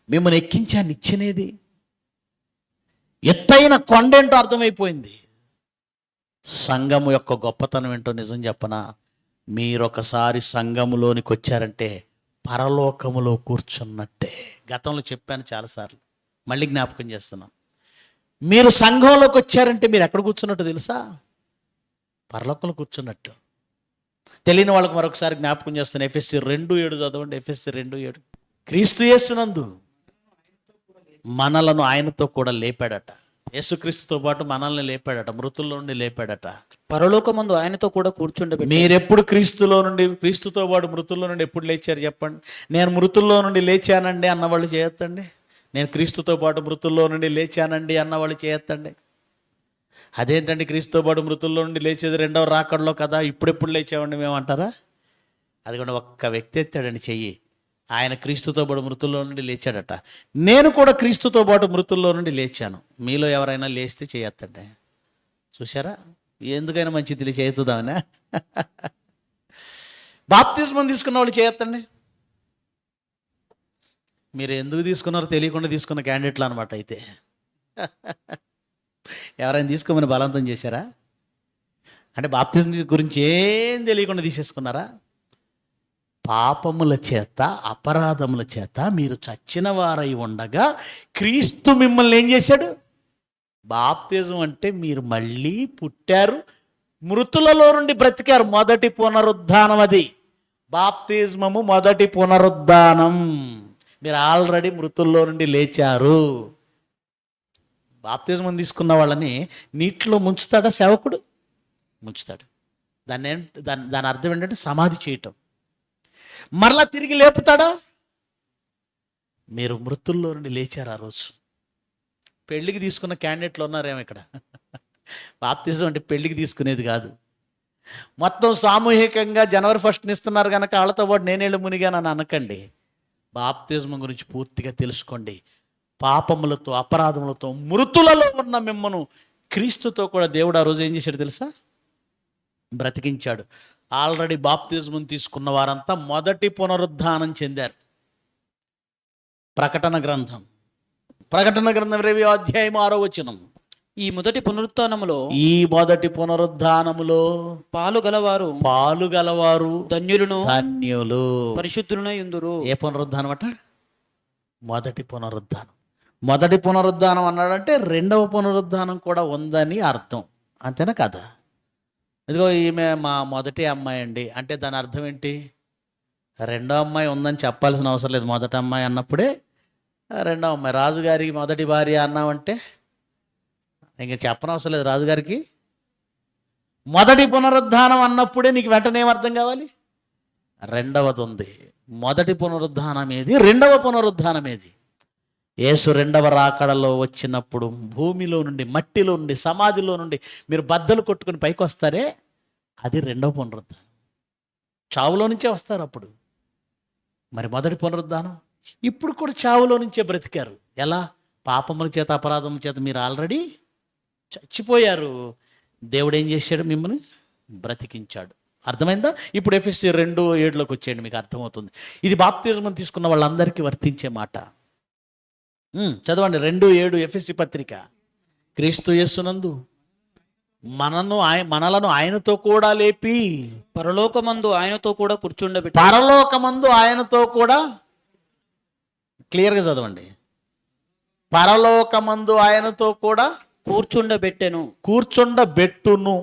మిమ్మల్ని ఎక్కించే ఆ నిచ్చెనేది? ఎత్తైన కొండేంటో అర్థమైపోయింది. సంఘము యొక్క గొప్పతనం ఏంటో నిజం చెప్పనా? మీరొకసారి సంఘములోనికి వచ్చారంటే పరలోకములో కూర్చున్నట్టే. గతంలో చెప్పాను చాలాసార్లు, మళ్ళీ జ్ఞాపకం చేస్తున్నాం. మీరు సంఘంలోకి వచ్చారంటే మీరు ఎక్కడ కూర్చున్నట్టు తెలుసా? పరలోకంలో కూర్చున్నట్టు. తెలియని వాళ్ళకి మరొకసారి జ్ఞాపకం చేస్తాను. ఎఫెసీ 2:7 చదవండి. ఎఫెసీ 2:7. క్రీస్తు యేసునందు మనలను ఆయనతో కూడా లేపాడట. యేసుక్రీస్తుతో పాటు మనల్ని లేపాడట, మృతుల్లో నుండి లేపాడట. పరలోకమందు ఆయనతో కూడా కూర్చుండబెట్టి. మీరెప్పుడు క్రీస్తుతో పాటు మృతుల్లో నుండి ఎప్పుడు లేచారు చెప్పండి? నేను మృతుల్లో నుండి లేచానండి అన్నవాళ్ళు చేయొద్దండి. నేను క్రీస్తుతో పాటు మృతుల్లో నుండి లేచానండి అన్నవాళ్ళు చేయొద్దండి. అదేంటండి క్రీస్తుతో పాటు మృతుల్లో నుండి లేచేది రెండవ రాకడలో కదా, ఇప్పుడెప్పుడు లేచామండి మేము అంటారా? అది కూడా ఒక్క వ్యక్తి ఎత్తాడండి చెయ్యి. ఆయన క్రీస్తుతో పాటు మృతుల్లో నుండి లేచాడట. నేను కూడా క్రీస్తుతో పాటు మృతుల్లో నుండి లేచాను. మీలో ఎవరైనా లేస్తే చేయొద్దండి. చూసారా? ఎందుకైనా మంచిది చేద్దామనే. బాప్తిస్మం తీసుకున్న వాళ్ళు చేయొద్దండి. మీరు ఎందుకు తీసుకున్నారో తెలియకుండా తీసుకున్న క్యాండిడేట్లు అనమాట. అయితే ఎవరైనా తీసుకోమని బలవంతం చేశారా? అంటే బాప్తిజం గురించి ఏం తెలియకుండా తీసేసుకున్నారా? పాపముల చేత, అపరాధముల చేత మీరు చచ్చిన వారై ఉండగా క్రీస్తు మిమ్మల్ని ఏం చేశాడు? బాప్తిజం అంటే మీరు మళ్ళీ పుట్టారు, మృతులలో నుండి బ్రతికారు. మొదటి పునరుద్ధానం అది. బాప్తిజమము మొదటి పునరుద్ధానం. మీరు ఆల్రెడీ మృతుల్లో నుండి లేచారు. బాప్తిజం తీసుకున్న వాళ్ళని నీటిలో ముంచుతాడా సేవకుడు? ముంచుతాడు. దాని అర్థం ఏంటంటే సమాధి చేయటం. మరలా తిరిగి లేపుతాడా? మీరు మృతుల్లో నుండి లేచారు ఆ రోజు. పెళ్ళికి తీసుకున్న క్యాండిడేట్లు ఉన్నారేమో ఇక్కడ. బాప్తిజం అంటే పెళ్ళికి తీసుకునేది కాదు. మొత్తం సామూహికంగా జనవరి 1 ఇస్తున్నారు కనుక వాళ్ళతో పాటు నేనేళ్ళు మునిగానని అనకండి. బాప్తిజం గురించి పూర్తిగా తెలుసుకోండి. పాపములతో, అపరాధములతో మృతులలో ఉన్న మిమ్మను క్రీస్తుతో కూడా దేవుడు ఆ రోజు ఏం చేశాడు తెలుసా? బ్రతికించాడు. ఆల్రెడీ బాప్తిజం తీసుకున్న వారంతా మొదటి పునరుద్ధానం చెందారు. ప్రకటన గ్రంథం 2వ అధ్యాయం 6వ వచనం. ఈ మొదటి పునరుత్థానములో ఈ మొదటి పునరుద్ధానములో పాలు గలవారు పాలు గలవారు ధన్యులను ధన్యులు. పరిశుద్ధులనై యుందురు. ఏ పునరుద్ధానం అట? మొదటి పునరుద్ధానం. మొదటి పునరుద్ధానం అన్నాడంటే రెండవ పునరుద్ధానం కూడా ఉందని అర్థం, అంతేనా కదా? ఇదిగో ఈమె మా మొదటి అమ్మాయి అండి అంటే దాని అర్థం ఏంటి? రెండో అమ్మాయి ఉందని చెప్పాల్సిన అవసరం లేదు. మొదటి అమ్మాయి అన్నప్పుడే రెండో అమ్మాయి. రాజుగారికి మొదటి భార్య అన్నామంటే ఇంక చెప్పనవసరం లేదు. రాజుగారికి మొదటి పునరుద్ధానం అన్నప్పుడే నీకు వెంటనే ఏం అర్థం కావాలి? రెండవది ఉంది. మొదటి పునరుద్ధానం ఏది, రెండవ పునరుద్ధానం ఏది? యేసు రెండవ రాకడలో వచ్చినప్పుడు భూమిలో నుండి, మట్టిలో నుండి, సమాధిలో నుండి మీరు బద్దలు కొట్టుకుని పైకి వస్తారే, అది రెండవ పునరుద్ధానం. చావులో నుంచే వస్తారు అప్పుడు. మరి మొదటి పునరుద్ధానం ఇప్పుడు కూడా చావులో నుంచే బ్రతికారు. ఎలా? పాపముల చేత, అపరాధముల చేత మీరు ఆల్రెడీ చచ్చిపోయారు. దేవుడు ఏం చేశాడు? మిమ్మల్ని బ్రతికించాడు. అర్థమైందా? ఇప్పుడు ఎఫెసీ 2:7 వచ్చేయండి, మీకు అర్థమవుతుంది. ఇది బాప్తిజం తీసుకున్న వాళ్ళందరికీ వర్తించే మాట. చదవండి 2:7 ఎఫెసీ పత్రిక. క్రీస్తు యేసునందు మనలను ఆయనతో కూడా లేపి పరలోకమందు ఆయనతో కూడా కూర్చుండబెట్టి. పరలోకమందు ఆయనతో కూడా, క్లియర్గా చదవండి, పరలోకమందు ఆయనతో కూడా కూర్చుండబెట్టెను. కూర్చుండబెట్టును.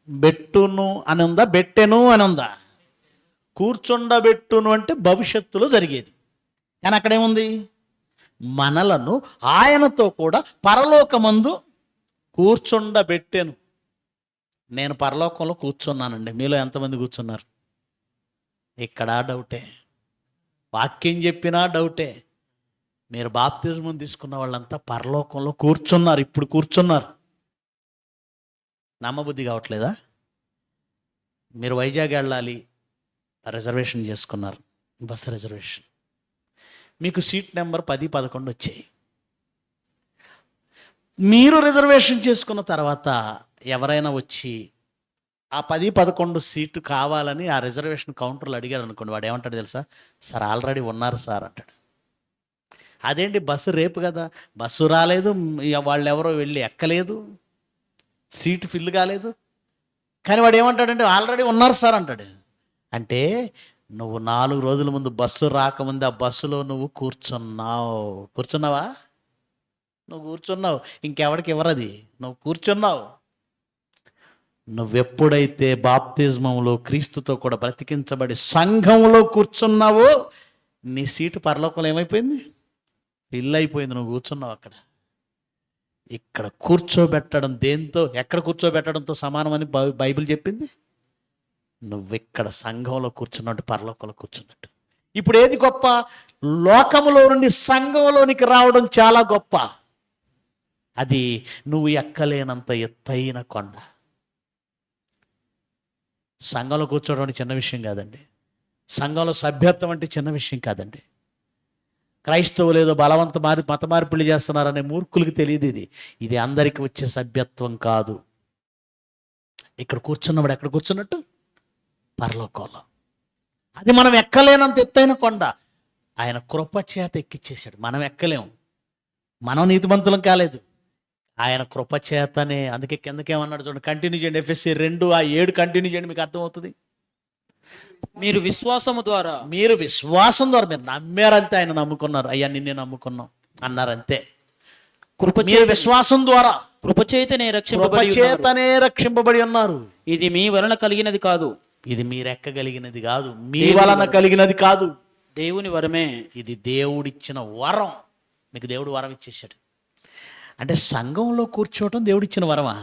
బెట్టును అని ఉందా? బెట్టెను అని ఉందా? కూర్చుండబెట్టును అంటే భవిష్యత్తులో జరిగేది. కానీ అక్కడేముంది? మనలను ఆయనతో కూడా పరలోకమందు కూర్చుండబెట్టెను. నేను పరలోకంలో కూర్చున్నానండి. మీలో ఎంతమంది కూర్చున్నారు? ఇక్కడ డౌటే. వాక్యం చెప్పినా డౌటే. మీరు బాప్తిజం తీసుకున్న వాళ్ళంతా పరలోకంలో కూర్చున్నారు. ఇప్పుడు కూర్చున్నారు. నమ్మబుద్ధి కావట్లేదా? మీరు వైజాగ్ వెళ్ళాలి, రిజర్వేషన్ చేసుకున్నారు, బస్ రిజర్వేషన్. మీకు సీట్ నెంబర్ 10, 11 వచ్చాయి. మీరు రిజర్వేషన్ చేసుకున్న తర్వాత ఎవరైనా వచ్చి ఆ 10, 11 సీటు కావాలని ఆ రిజర్వేషన్ కౌంటర్లో అడిగారు అనుకోండి, వాడు ఏమంటాడు తెలుసా? సార్ ఆల్రెడీ ఉన్నారు సార్ అంటాడు. అదేంటి, బస్సు రేపు కదా, బస్సు రాలేదు, వాళ్ళు ఎవరో వెళ్ళి ఎక్కలేదు, సీటు ఫిల్ కాలేదు, కానీ వాడు ఏమంటాడంటే ఆల్రెడీ ఉన్నారు సార్ అంటాడు. అంటే నువ్వు 4 రోజుల ముందు బస్సు రాకముందు ఆ బస్సులో నువ్వు కూర్చున్నావా? నువ్వు కూర్చున్నావు, ఇంకెవడికి ఎవరది? నువ్వు కూర్చున్నావు. నువ్వెప్పుడైతే బాప్తిజమంలో క్రీస్తుతో కూడా బ్రతికించబడి సంఘంలో కూర్చున్నావో నీ సీటు పరలోకంలో ఏమైపోయింది? ఫిల్ అయిపోయింది. నువ్వు కూర్చున్నావు అక్కడ. ఇక్కడ కూర్చోబెట్టడం దేంతో, ఎక్కడ కూర్చోబెట్టడంతో సమానమని బైబిల్ చెప్పింది? నువ్విక్కడ సంఘంలో కూర్చున్నట్టు పరలోకంలో కూర్చున్నట్టు. ఇప్పుడు ఏది గొప్ప? లోకములో నుండి సంఘంలోనికి రావడం చాలా గొప్ప. అది నువ్వు ఎక్కలేనంత ఎత్తైన కొండ. సంఘంలో కూర్చోవడం అంటే చిన్న విషయం కాదండి. సంఘంలో సభ్యత్వం అంటే చిన్న విషయం కాదండి. క్రైస్తవులు ఏదో మత మార్పిడి చేస్తున్నారనే మూర్ఖులకి తెలియదు ఇది. ఇది అందరికీ వచ్చే సభ్యత్వం కాదు. ఇక్కడ కూర్చున్నవాడు ఎక్కడ కూర్చున్నట్టు? పరలోకంలో. అది మనం ఎక్కలేనంత ఎత్తైన కొండ. ఆయన కృపచేత ఎక్కిచ్చేశాడు. మనం ఎక్కలేము, మనం నీతిమంతులం కాలేదు. ఆయన కృపచేతనే. అందుకే కిందకేమన్నాడు చూడండి, కంటిన్యూ చేయండి. ఎఫెసీ 2:7 కంటిన్యూ చేయండి, మీకు అర్థమవుతుంది. మీరు విశ్వాసము ద్వారా, మీరు నమ్మారంతే. ఆయన నమ్ముకున్నారు. అయ్యా నిన్నే నమ్ముకున్నాం అన్నారంతే. మీరు విశ్వాసం ద్వారా కృపచేతనే రక్షింపబడి ఉన్నారు. ఇది మీ వలన కలిగినది కాదు, ఇది మీరెక్కగలిగినది కాదు, మీ వలన కలిగినది కాదు, దేవుని వరమే. ఇది దేవుడిచ్చిన వరం. మీకు దేవుడు వరం ఇచ్చేసాడు. అంటే సంఘంలో కూర్చోవటం దేవుడిచ్చిన వరమా?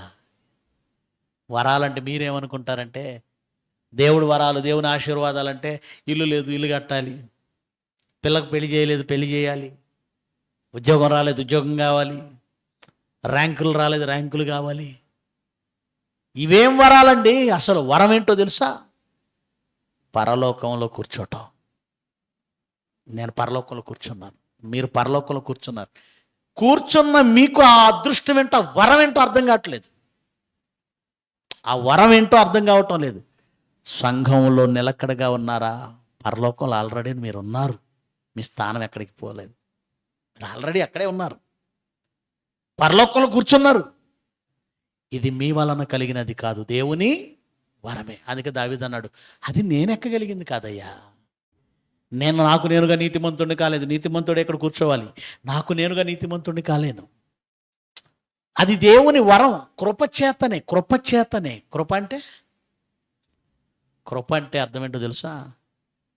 వరాలంటే మీరేమనుకుంటారంటే దేవుడు వరాలు, దేవుని ఆశీర్వాదాలంటే ఇల్లు లేదు ఇల్లు కట్టాలి, పిల్లకు పెళ్లి చేయలేదు పెళ్లి చేయాలి, ఉద్యోగం రాలేదు ఉద్యోగం కావాలి, ర్యాంకులు రాలేదు ర్యాంకులు కావాలి. ఇవేం వరాలండి? అసలు వరం ఏంటో తెలుసా? పరలోకంలో కూర్చోటం. నేను పరలోకంలో కూర్చున్నాను, మీరు పరలోకంలో కూర్చున్నారు. కూర్చున్న మీకు ఆ అదృష్టం ఏంటో, వరం ఏంటో అర్థం కావట్లేదు. ఆ వరం ఏంటో అర్థం కావటం లేదు. సంఘంలో నిలకడగా ఉన్నారా? పరలోకంలో ఆల్రెడీ మీరు ఉన్నారు. మీ స్థానం ఎక్కడికి పోలేదు, మీరు ఆల్రెడీ అక్కడే ఉన్నారు. పరలోకంలో కూర్చున్నారు. ఇది మీ వలన కలిగినది కాదు, దేవుని వరమే. అందుకే దావీదు అన్నాడు, అది నేను ఎక్కగలిగింది కాదయ్యా. నాకు నేనుగా నీతిమంతుడిని కాలేదు. నీతిమంతుడు ఎక్కడ కూర్చోవాలి? నాకు నేనుగా నీతిమంతుడిని కాలేను. అది దేవుని వరం, కృపచేతనే. కృప అంటే అర్థం ఏంటో తెలుసా?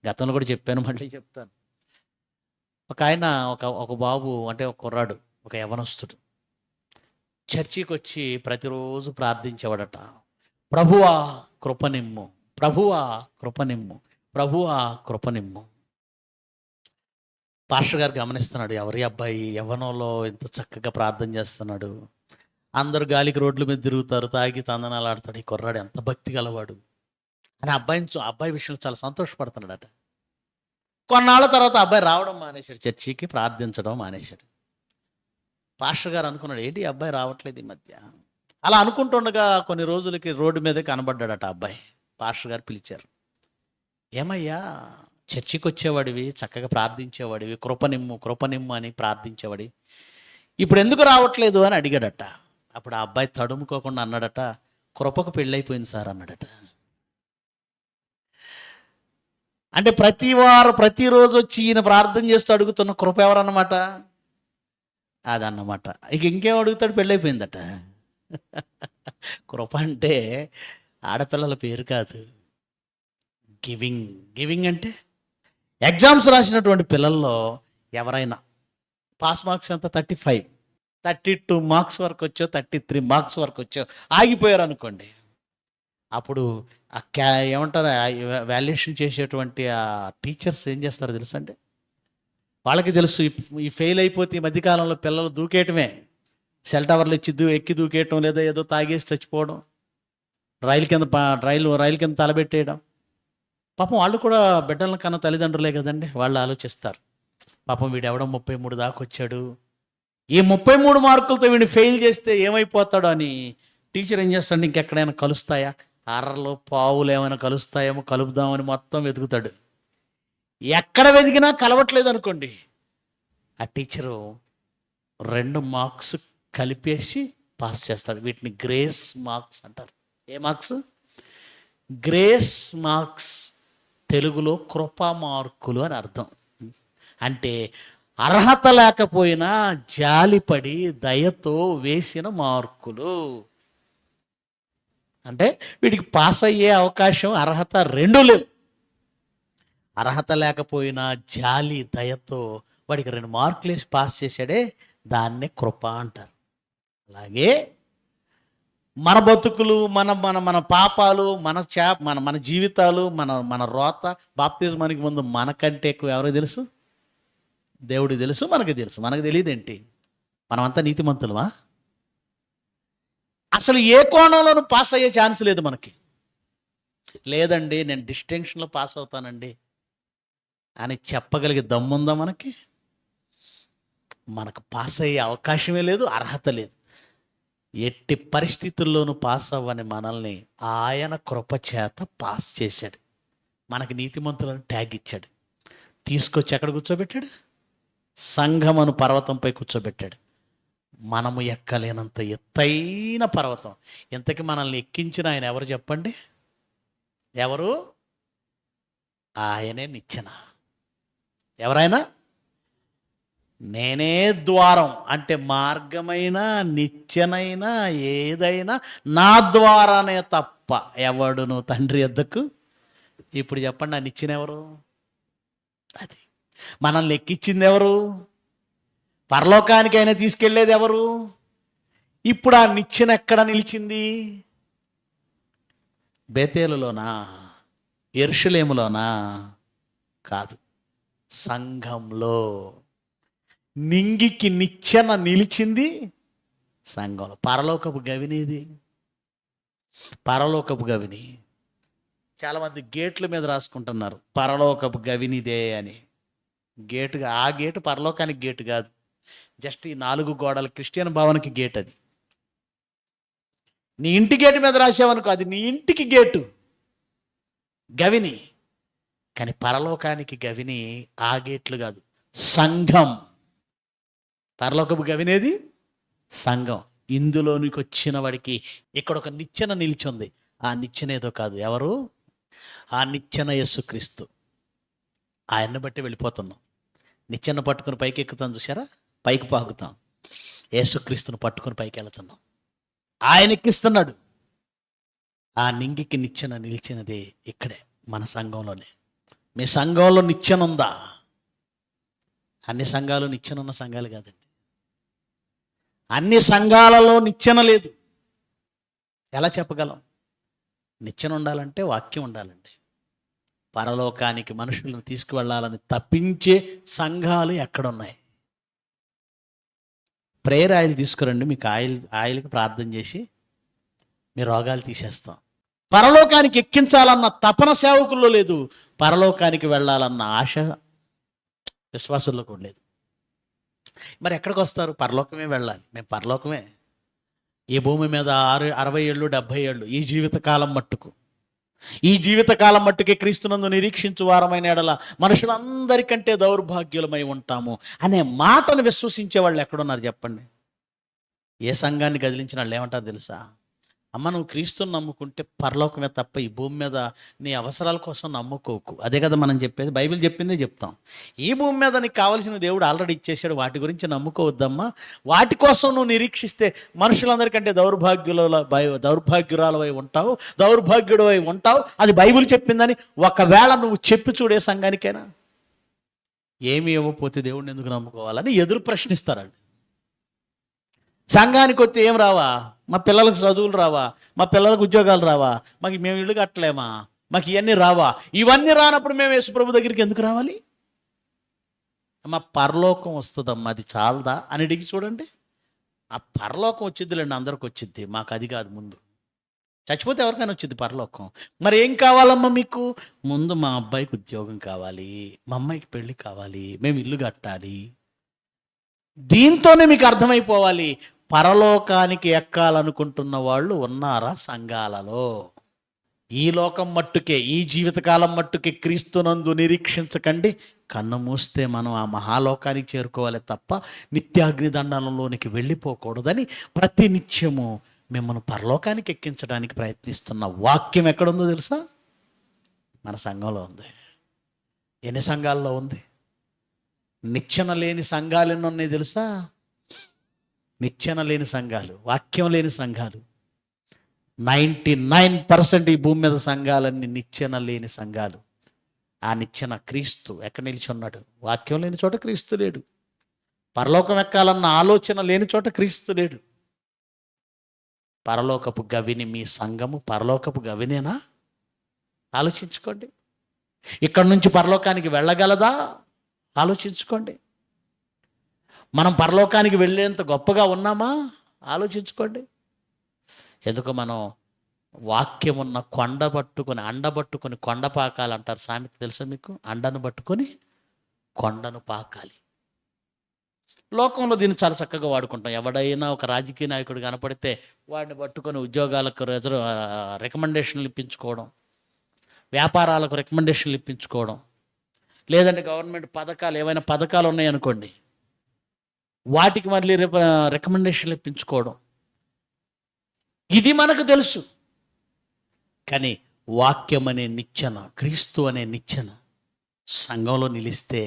గతంలో కూడా చెప్పాను, మళ్ళీ చెప్తాను. ఒక ఆయన ఒక బాబు, అంటే ఒక కుర్రాడు, ఒక యవనస్తుడు చర్చికి వచ్చి ప్రతిరోజు ప్రార్థించేవాడట. ప్రభువా కృపనిమ్ము, ప్రభువా కృపనిమ్ము, ప్రభువా కృపనిమ్ము. పాస్టర్ గారు గమనిస్తున్నాడు, ఎవరి అబ్బాయి యవ్వనంలో ఇంత చక్కగా ప్రార్థన చేస్తున్నాడు. అందరు గాలికి రోడ్ల మీద తిరుగుతారు, తాగి తందనాలు ఆడతాడు. ఈ కుర్రాడు ఎంత భక్తి గలవాడు అని అబ్బాయి విషయంలో చాలా సంతోషపడుతున్నాడట. కొన్నాళ్ళ తర్వాత అబ్బాయి రావడం మానేశాడు, చర్చికి ప్రార్థించడం మానేశాడు. పాస్టర్ గారు అనుకున్నాడు, ఏంటి అబ్బాయి రావట్లేదు ఈ మధ్య. అలా అనుకుంటుండగా కొన్ని రోజులకి రోడ్డు మీద కనబడ్డాడట అబ్బాయి. పాస్టర్ గారు పిలిచారు, ఏమయ్యా, చర్చికి వచ్చేవాడివి, చక్కగా ప్రార్థించేవాడివి, కృపనిమ్ము అని ప్రార్థించేవాడి, ఇప్పుడు ఎందుకు రావట్లేదు అని అడిగాడట. అప్పుడు ఆ అబ్బాయి తడుముకోకుండా అన్నాడట, కృపకు పెళ్ళైపోయింది సార్ అన్నాడట. అంటే ప్రతిరోజు వచ్చి ఈయన ప్రార్థన చేస్తూ అడుగుతున్న కృప ఎవరన్నమాట? అదన్నమాట. ఇంకేం అడుగుతాడు? పెళ్ళైపోయిందట. కృప అంటే ఆడపిల్లల పేరు కాదు. గివింగ్ అంటే ఎగ్జామ్స్ రాసినటువంటి పిల్లల్లో ఎవరైనా పాస్ మార్క్స్ ఎంత 35, 32 మార్క్స్ వరకు వచ్చో, 33 మార్క్స్ వరకు వచ్చో ఆగిపోయారు అనుకోండి. అప్పుడు ఏమంటారు, వాల్యుయేషన్ చేసేటువంటి ఆ టీచర్స్ ఏం చేస్తారో తెలుసు అండి? వాళ్ళకి తెలుసు, ఈ ఫెయిల్ అయిపోతే ఈ మధ్యకాలంలో పిల్లలు దూకేయటమే. సెల్ టవర్లు ఎక్కి దూకేయటం, లేదా ఏదో తాగేసి చచ్చిపోవడం, రైలు కింద తలబెట్టేయడం. పాపం వాళ్ళు కూడా బిడ్డలను కన్నా తల్లిదండ్రులే కదండి. వాళ్ళు ఆలోచిస్తారు, పాపం వీడు ఎవడో 33 దాకా వచ్చాడు, ఈ 33 మార్కులతో వీడిని ఫెయిల్ చేస్తే ఏమైపోతాడు అని టీచర్ ఏం చేస్తాడు, ఇంకెక్కడైనా కలుస్తాయా, అర్రలు పావులు ఏమైనా కలుస్తాయేమో కలుపుదామని మొత్తం వెతుకుతాడు. ఎక్కడ వెతికినా కలవట్లేదు అనుకోండి, ఆ టీచరు 2 మార్క్స్ కలిపేసి పాస్ చేస్తాడు. వీటిని గ్రేస్ మార్క్స్ అంటారు. ఏ మార్క్స్? Grace marks. తెలుగులో కృపా మార్కులు అని అర్థం. అంటే అర్హత లేకపోయినా జాలిపడి దయతో వేసిన మార్కులు. అంటే వీడికి పాస్ అయ్యే అవకాశం, అర్హత రెండూ లేవు. అర్హత లేకపోయినా జాలి దయతో వాడికి 2 మార్కులు వేసి పాస్ చేశాడే, దాన్నే కృప అంటారు. అలాగే మన బతుకులు, మన పాపాలు, మన జీవితాలు, మన రోత, బాప్తిజమానికి ముందు మనకంటే ఎక్కువ ఎవరికి తెలుసు? దేవుడికి తెలుసు, మనకి తెలుసు. మనకు తెలియదేంటి? మనమంతా నీతిమంతులమా? అసలు ఏ కోణంలోనూ పాస్ అయ్యే ఛాన్స్ లేదు మనకి. లేదండి నేను డిస్టింక్షన్లో పాస్ అవుతానండి అని చెప్పగలిగే దమ్ముందా మనకి? మనకు పాస్ అయ్యే అవకాశమే లేదు, అర్హత లేదు. ఎట్టి పరిస్థితుల్లోనూ పాస్ అవ్వని మనల్ని ఆయన కృపచేత పాస్ చేశాడు. మనకి నీతిమంతులను ట్యాగ్ ఇచ్చాడు. తీసుకొచ్చి ఎక్కడ కూర్చోబెట్టాడు? సంఘమను పర్వతంపై కూర్చోబెట్టాడు. మనము ఎక్కలేనంత ఎత్తైన పర్వతం. ఇంతకీ మనల్ని ఎక్కించిన ఆయన ఎవరు చెప్పండి? ఎవరు? ఆయనే నిచ్చెన. ఎవరైనా? నేనే ద్వారం. అంటే మార్గమైన, నిచ్చెనైనా, ఏదైనా నా ద్వారానే తప్ప ఎవడును తండ్రి యొద్దకు. ఇప్పుడు చెప్పండి, ఆ నిచ్చెన ఎవరు? అది మనల్ని ఎక్కించింది ఎవరు? పరలోకానికైనా తీసుకెళ్లేది ఎవరు? ఇప్పుడు ఆ నిచ్చెన ఎక్కడ నిలిచింది? బేతేలులోనా? యెరూషలేములోనా? కాదు, సంఘంలో. నింగికి నిచ్చెన నిలిచింది సంఘంలో. పరలోకపు గవినిది, పరలోకపు గవిని. చాలామంది గేట్ల మీద రాసుకుంటున్నారు పరలోకపు గవినిదే అని. గేటుగా, ఆ గేటు పరలోకానికి గేటు కాదు, జస్ట్ ఈ 4 గోడల క్రిస్టియన్ భావనకి గేట్. అది నీ ఇంటి గేటు మీద రాసావనుకో, అది నీ ఇంటికి గేటు, గవిని. కానీ పరలోకానికి గవిని ఆ గేట్లు కాదు, సంఘం. పరలోకపు గవినేది సంఘం. ఇందులోనికి వచ్చిన వాడికి ఇక్కడ ఒక నిచ్చెన నిల్చుంది. ఆ నిచ్చెన ఏదో కాదు, ఎవరు? ఆ నిచ్చెన యేసుక్రీస్తు. ఆయన్ని బట్టి వెళ్ళిపోతున్నాం. నిచ్చెన పట్టుకుని పైకి ఎక్కుతాం చూసారా, పైకి పాకుతాం. యేసుక్రీస్తుని పట్టుకుని పైకి వెళ్తున్నాం. ఆయన ఎక్కిస్తున్నాడు. ఆ నింగికి నిచ్చెన నిలిచినది ఇక్కడే, మన సంఘంలోనే. మీ సంఘంలో నిచ్చెన ఉందా? అన్ని సంఘాలు నిచ్చెన ఉన్న సంఘాలు కాదండి. అన్ని సంఘాలలో నిచ్చెన లేదు. ఎలా చెప్పగలం? నిచ్చెన ఉండాలంటే వాక్యం ఉండాలండి. పరలోకానికి మనుషులను తీసుకువెళ్ళాలని తప్పించే సంఘాలు ఎక్కడున్నాయి? ప్రేయర్ ఆయిల్ తీసుకురండి, మీకు ఆయిల్కి ప్రార్థన చేసి మీ రోగాలు తీసేస్తాం. పరలోకానికి ఎక్కించాలన్న తపన సేవకుల్లో లేదు. పరలోకానికి వెళ్ళాలన్న ఆశ విశ్వాసుల్లో కూడా లేదు. మరి ఎక్కడికి వస్తారు? పరలోకమే వెళ్ళాలి. మేము పరలోకమే. ఈ భూమి మీద 60 ఏళ్ళు 70 ఏళ్ళు ఈ జీవితకాలం మట్టుకు, ఈ జీవితకాలం మట్టుకే క్రీస్తునందు నిరీక్షించు వారమైన ఎడల మనుషులందరికంటే దౌర్భాగ్యులమై ఉంటాము అనే మాటను విశ్వసించే వాళ్ళు ఎక్కడున్నారు చెప్పండి? ఏ సంఘాన్ని కదిలించిన వాళ్ళు ఏమంటారు తెలుసా? అమ్మ, నువ్వు క్రీస్తుని నమ్ముకుంటే పరలోకమే తప్ప ఈ భూమి మీద నీ అవసరాల కోసం నమ్ముకోకు. అదే కదా మనం చెప్పేది. బైబిల్ చెప్పిందే చెప్తాం. ఈ భూమి మీద నీకు కావాల్సిన దేవుడు ఆల్రెడీ ఇచ్చేసాడు, వాటి గురించి నమ్ముకోవద్దమ్మా. వాటి కోసం నువ్వు నిరీక్షిస్తే మనుషులందరికంటే దౌర్భాగ్యురాలవై ఉంటావు, దౌర్భాగ్యుడు అయి ఉంటావు. అది బైబిల్ చెప్పిందని ఒకవేళ నువ్వు చెప్పి చూడే సంఘానికైనా ఏమి ఇవ్వకపోతే దేవుడిని ఎందుకు నమ్ముకోవాలని ఎదురు ప్రశ్నిస్తారండి. సంఘానికి వస్తే ఏం రావా? మా పిల్లలకు చదువులు రావా? మా పిల్లలకు ఉద్యోగాలు రావా? మేము ఇల్లు కట్టలేమా? మాకు ఇవన్నీ రావా? ఇవన్నీ రానప్పుడు మేము యేసుప్రభు దగ్గరికి ఎందుకు రావాలి? మా పరలోకం వస్తుందమ్మా, అది చాలదా అని అడిగి చూడండి. ఆ పరలోకం వచ్చిద్దిలేండి, అందరికి వచ్చిద్ది. మాకు అది కాదు. ముందు చచ్చిపోతే ఎవరికైనా వచ్చింది పరలోకం. మరి ఏం కావాలమ్మా మీకు? ముందు మా అబ్బాయికి ఉద్యోగం కావాలి, మా అమ్మాయికి పెళ్ళి కావాలి, మేము ఇల్లు కట్టాలి. దీంతోనే మీకు అర్థమైపోవాలి పరలోకానికి ఎక్కాలనుకుంటున్న వాళ్ళు ఉన్నారా సంఘాలలో. ఈ లోకం మట్టుకే, ఈ జీవితకాలం మట్టుకే క్రీస్తునందు నిరీక్షించకండి. కన్ను మూస్తే మనం ఆ మహాలోకానికి చేరుకోవాలి తప్ప నిత్యాగ్నిదండనంలోనికి వెళ్ళిపోకూడదని ప్రతి నిత్యము మిమ్మల్ని పరలోకానికి ఎక్కించడానికి ప్రయత్నిస్తున్న వాక్యం ఎక్కడుందో తెలుసా? మన సంఘంలో ఉంది. ఎన్ని సంఘాల్లో ఉంది? నిచ్చెన లేని సంఘాలు ఎన్ని ఉన్నాయి తెలుసా? నిచ్చెన లేని సంఘాలు, వాక్యం లేని సంఘాలు 99% ఈ భూమి మీద సంఘాలన్నీ నిచ్చెన లేని సంఘాలు. ఆ నిచ్చెన క్రీస్తు ఎక్కడ నిలిచి ఉన్నాడు? వాక్యం లేని చోట క్రీస్తు లేడు. పరలోకం ఎక్కాలన్న ఆలోచన లేని చోట క్రీస్తు లేడు. పరలోకపు గవిని మీ సంఘము పరలోకపు గవినేనా? ఆలోచించుకోండి. ఇక్కడ నుంచి పరలోకానికి వెళ్ళగలదా? ఆలోచించుకోండి. మనం పరలోకానికి వెళ్ళేంత గొప్పగా ఉన్నామా? ఆలోచించుకోండి. ఎందుకు మనం వాక్యం ఉన్న కొండ పట్టుకొని, అండ పట్టుకొని కొండ పాకాలి అంటారు. సామెత తెలుసా మీకు? అండను పట్టుకొని కొండను పాకాలి. లోకంలో దీన్ని చాలా చక్కగా వాడుకుంటాం. ఎవడైనా ఒక రాజకీయ నాయకుడు కనపడితే వాడిని పట్టుకొని ఉద్యోగాలకు రికమెండేషన్లు ఇప్పించుకోవడం, వ్యాపారాలకు రికమెండేషన్లు ఇప్పించుకోవడం, లేదంటే గవర్నమెంట్ పథకాలు ఏవైనా పథకాలు ఉన్నాయనుకోండి, వాటికి మళ్ళీ రికమెండేషన్లు ఇప్పించుకోవడం. ఇది మనకు తెలుసు. కానీ వాక్యం అనే నిచ్చెన, క్రీస్తు అనే నిచ్చెన సంఘంలో నిలిస్తే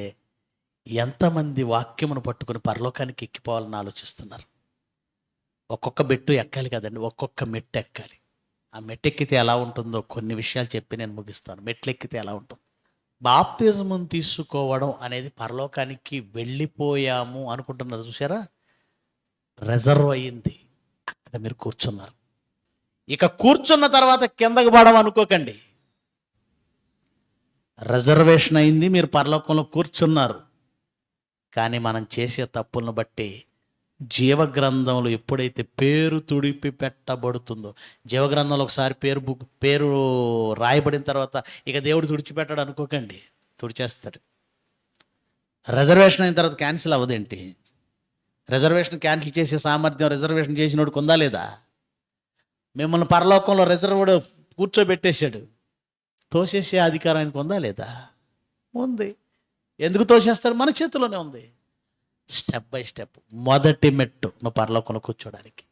ఎంతమంది వాక్యమును పట్టుకొని పరలోకానికి ఎక్కిపోవాలని ఆలోచిస్తున్నారు? ఒక్కొక్క మెట్టు ఎక్కాలి కదండి, ఒక్కొక్క మెట్టు ఎక్కాలి. ఆ మెట్టు ఎక్కితే ఎలా ఉంటుందో కొన్ని విషయాలు చెప్పి నేను ముగిస్తాను. మెట్లు ఎక్కితే ఎలా ఉంటుంది? బాప్తిజం తీసుకోవడం అనేది పరలోకానికి వెళ్ళిపోయాము అనుకుంటున్నారు చూసారా? రిజర్వ్ అయ్యింది. అక్కడ మీరు కూర్చున్నారు. ఇక కూర్చున్న తర్వాత కిందకి పడడం అనుకోకండి. రిజర్వేషన్ అయింది, మీరు పరలోకంలో కూర్చున్నారు. కానీ మనం చేసే తప్పులను బట్టి జీవగ్రంథంలో ఎప్పుడైతే పేరు తుడిపి పెట్టబడుతుందో, జీవగ్రంథంలో ఒకసారి పేరు రాయబడిన తర్వాత ఇక దేవుడు తుడిచిపెట్టాడు అనుకోకండి, తుడిచేస్తాడు. రిజర్వేషన్ అయిన తర్వాత క్యాన్సిల్ అవ్వదేంటి? రిజర్వేషన్ క్యాన్సిల్ చేసే సామర్థ్యం రిజర్వేషన్ చేసినోడికి ఉందా లేదా? మిమ్మల్ని పరలోకంలో రిజర్వ్డ్ కూర్చోబెట్టేశాడు, తోసేసే అధికారం ఆయనకు ఉందా లేదా? ఉంది. ఎందుకు తోసేస్తాడు? మన చేతిలోనే ఉంది. Step by step. మొదటి మెట్టు నువ్వు పరలోకంలో కూర్చోడానికి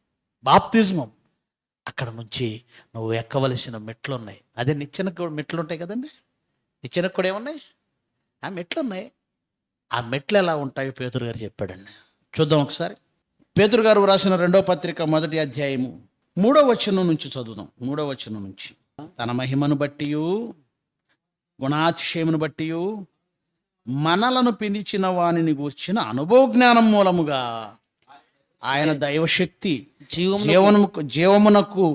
బాప్తిజమం. అక్కడ నుంచి నువ్వు ఎక్కవలసిన మెట్లు ఉన్నాయి. అదే నిచ్చెనకు కూడా మెట్లు ఉంటాయి కదండి. నిచ్చెనకు కూడా ఏమున్నాయి? ఆ మెట్లు ఉన్నాయి. ఆ మెట్లు ఎలా ఉంటాయో పేతురు గారు చెప్పాడండి. చూద్దాం ఒకసారి. పేతురు గారు రాసిన 2వ పత్రిక 1వ అధ్యాయము 3వ వచనం నుంచి చదువుదాం. 3వ వచనం నుంచి. తన మహిమను బట్టి గుణాతిశయమును బట్టి మనలను పిలిచిన వానిని గూర్చిన అనుభవ జ్ఞానం మూలముగా ఆయన దైవశక్తి జీవమునకు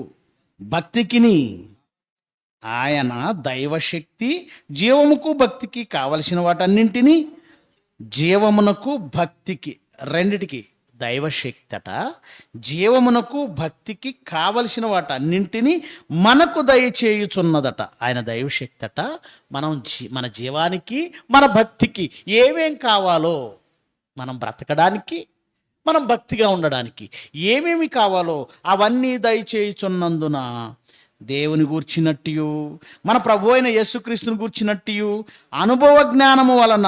భక్తికిని, ఆయన దైవశక్తి జీవముకు భక్తికి కావలసిన వాటన్నింటినీ, జీవమునకు భక్తికి రెండిటికి, దైవశక్తి అట జీవమునకు భక్తికి కావలసిన వాటన్నింటినీ మనకు దయచేయుచున్నదట. ఆయన దైవశక్తి అట మన జీవానికి మన భక్తికి ఏమేం కావాలో, మనం బ్రతకడానికి మనం భక్తిగా ఉండడానికి ఏమేమి కావాలో అవన్నీ దయచేయుచున్నందున దేవుని గూర్చినట్టు మన ప్రభు అయిన యేసుక్రీస్తుని గూర్చినట్టు అనుభవ జ్ఞానము వలన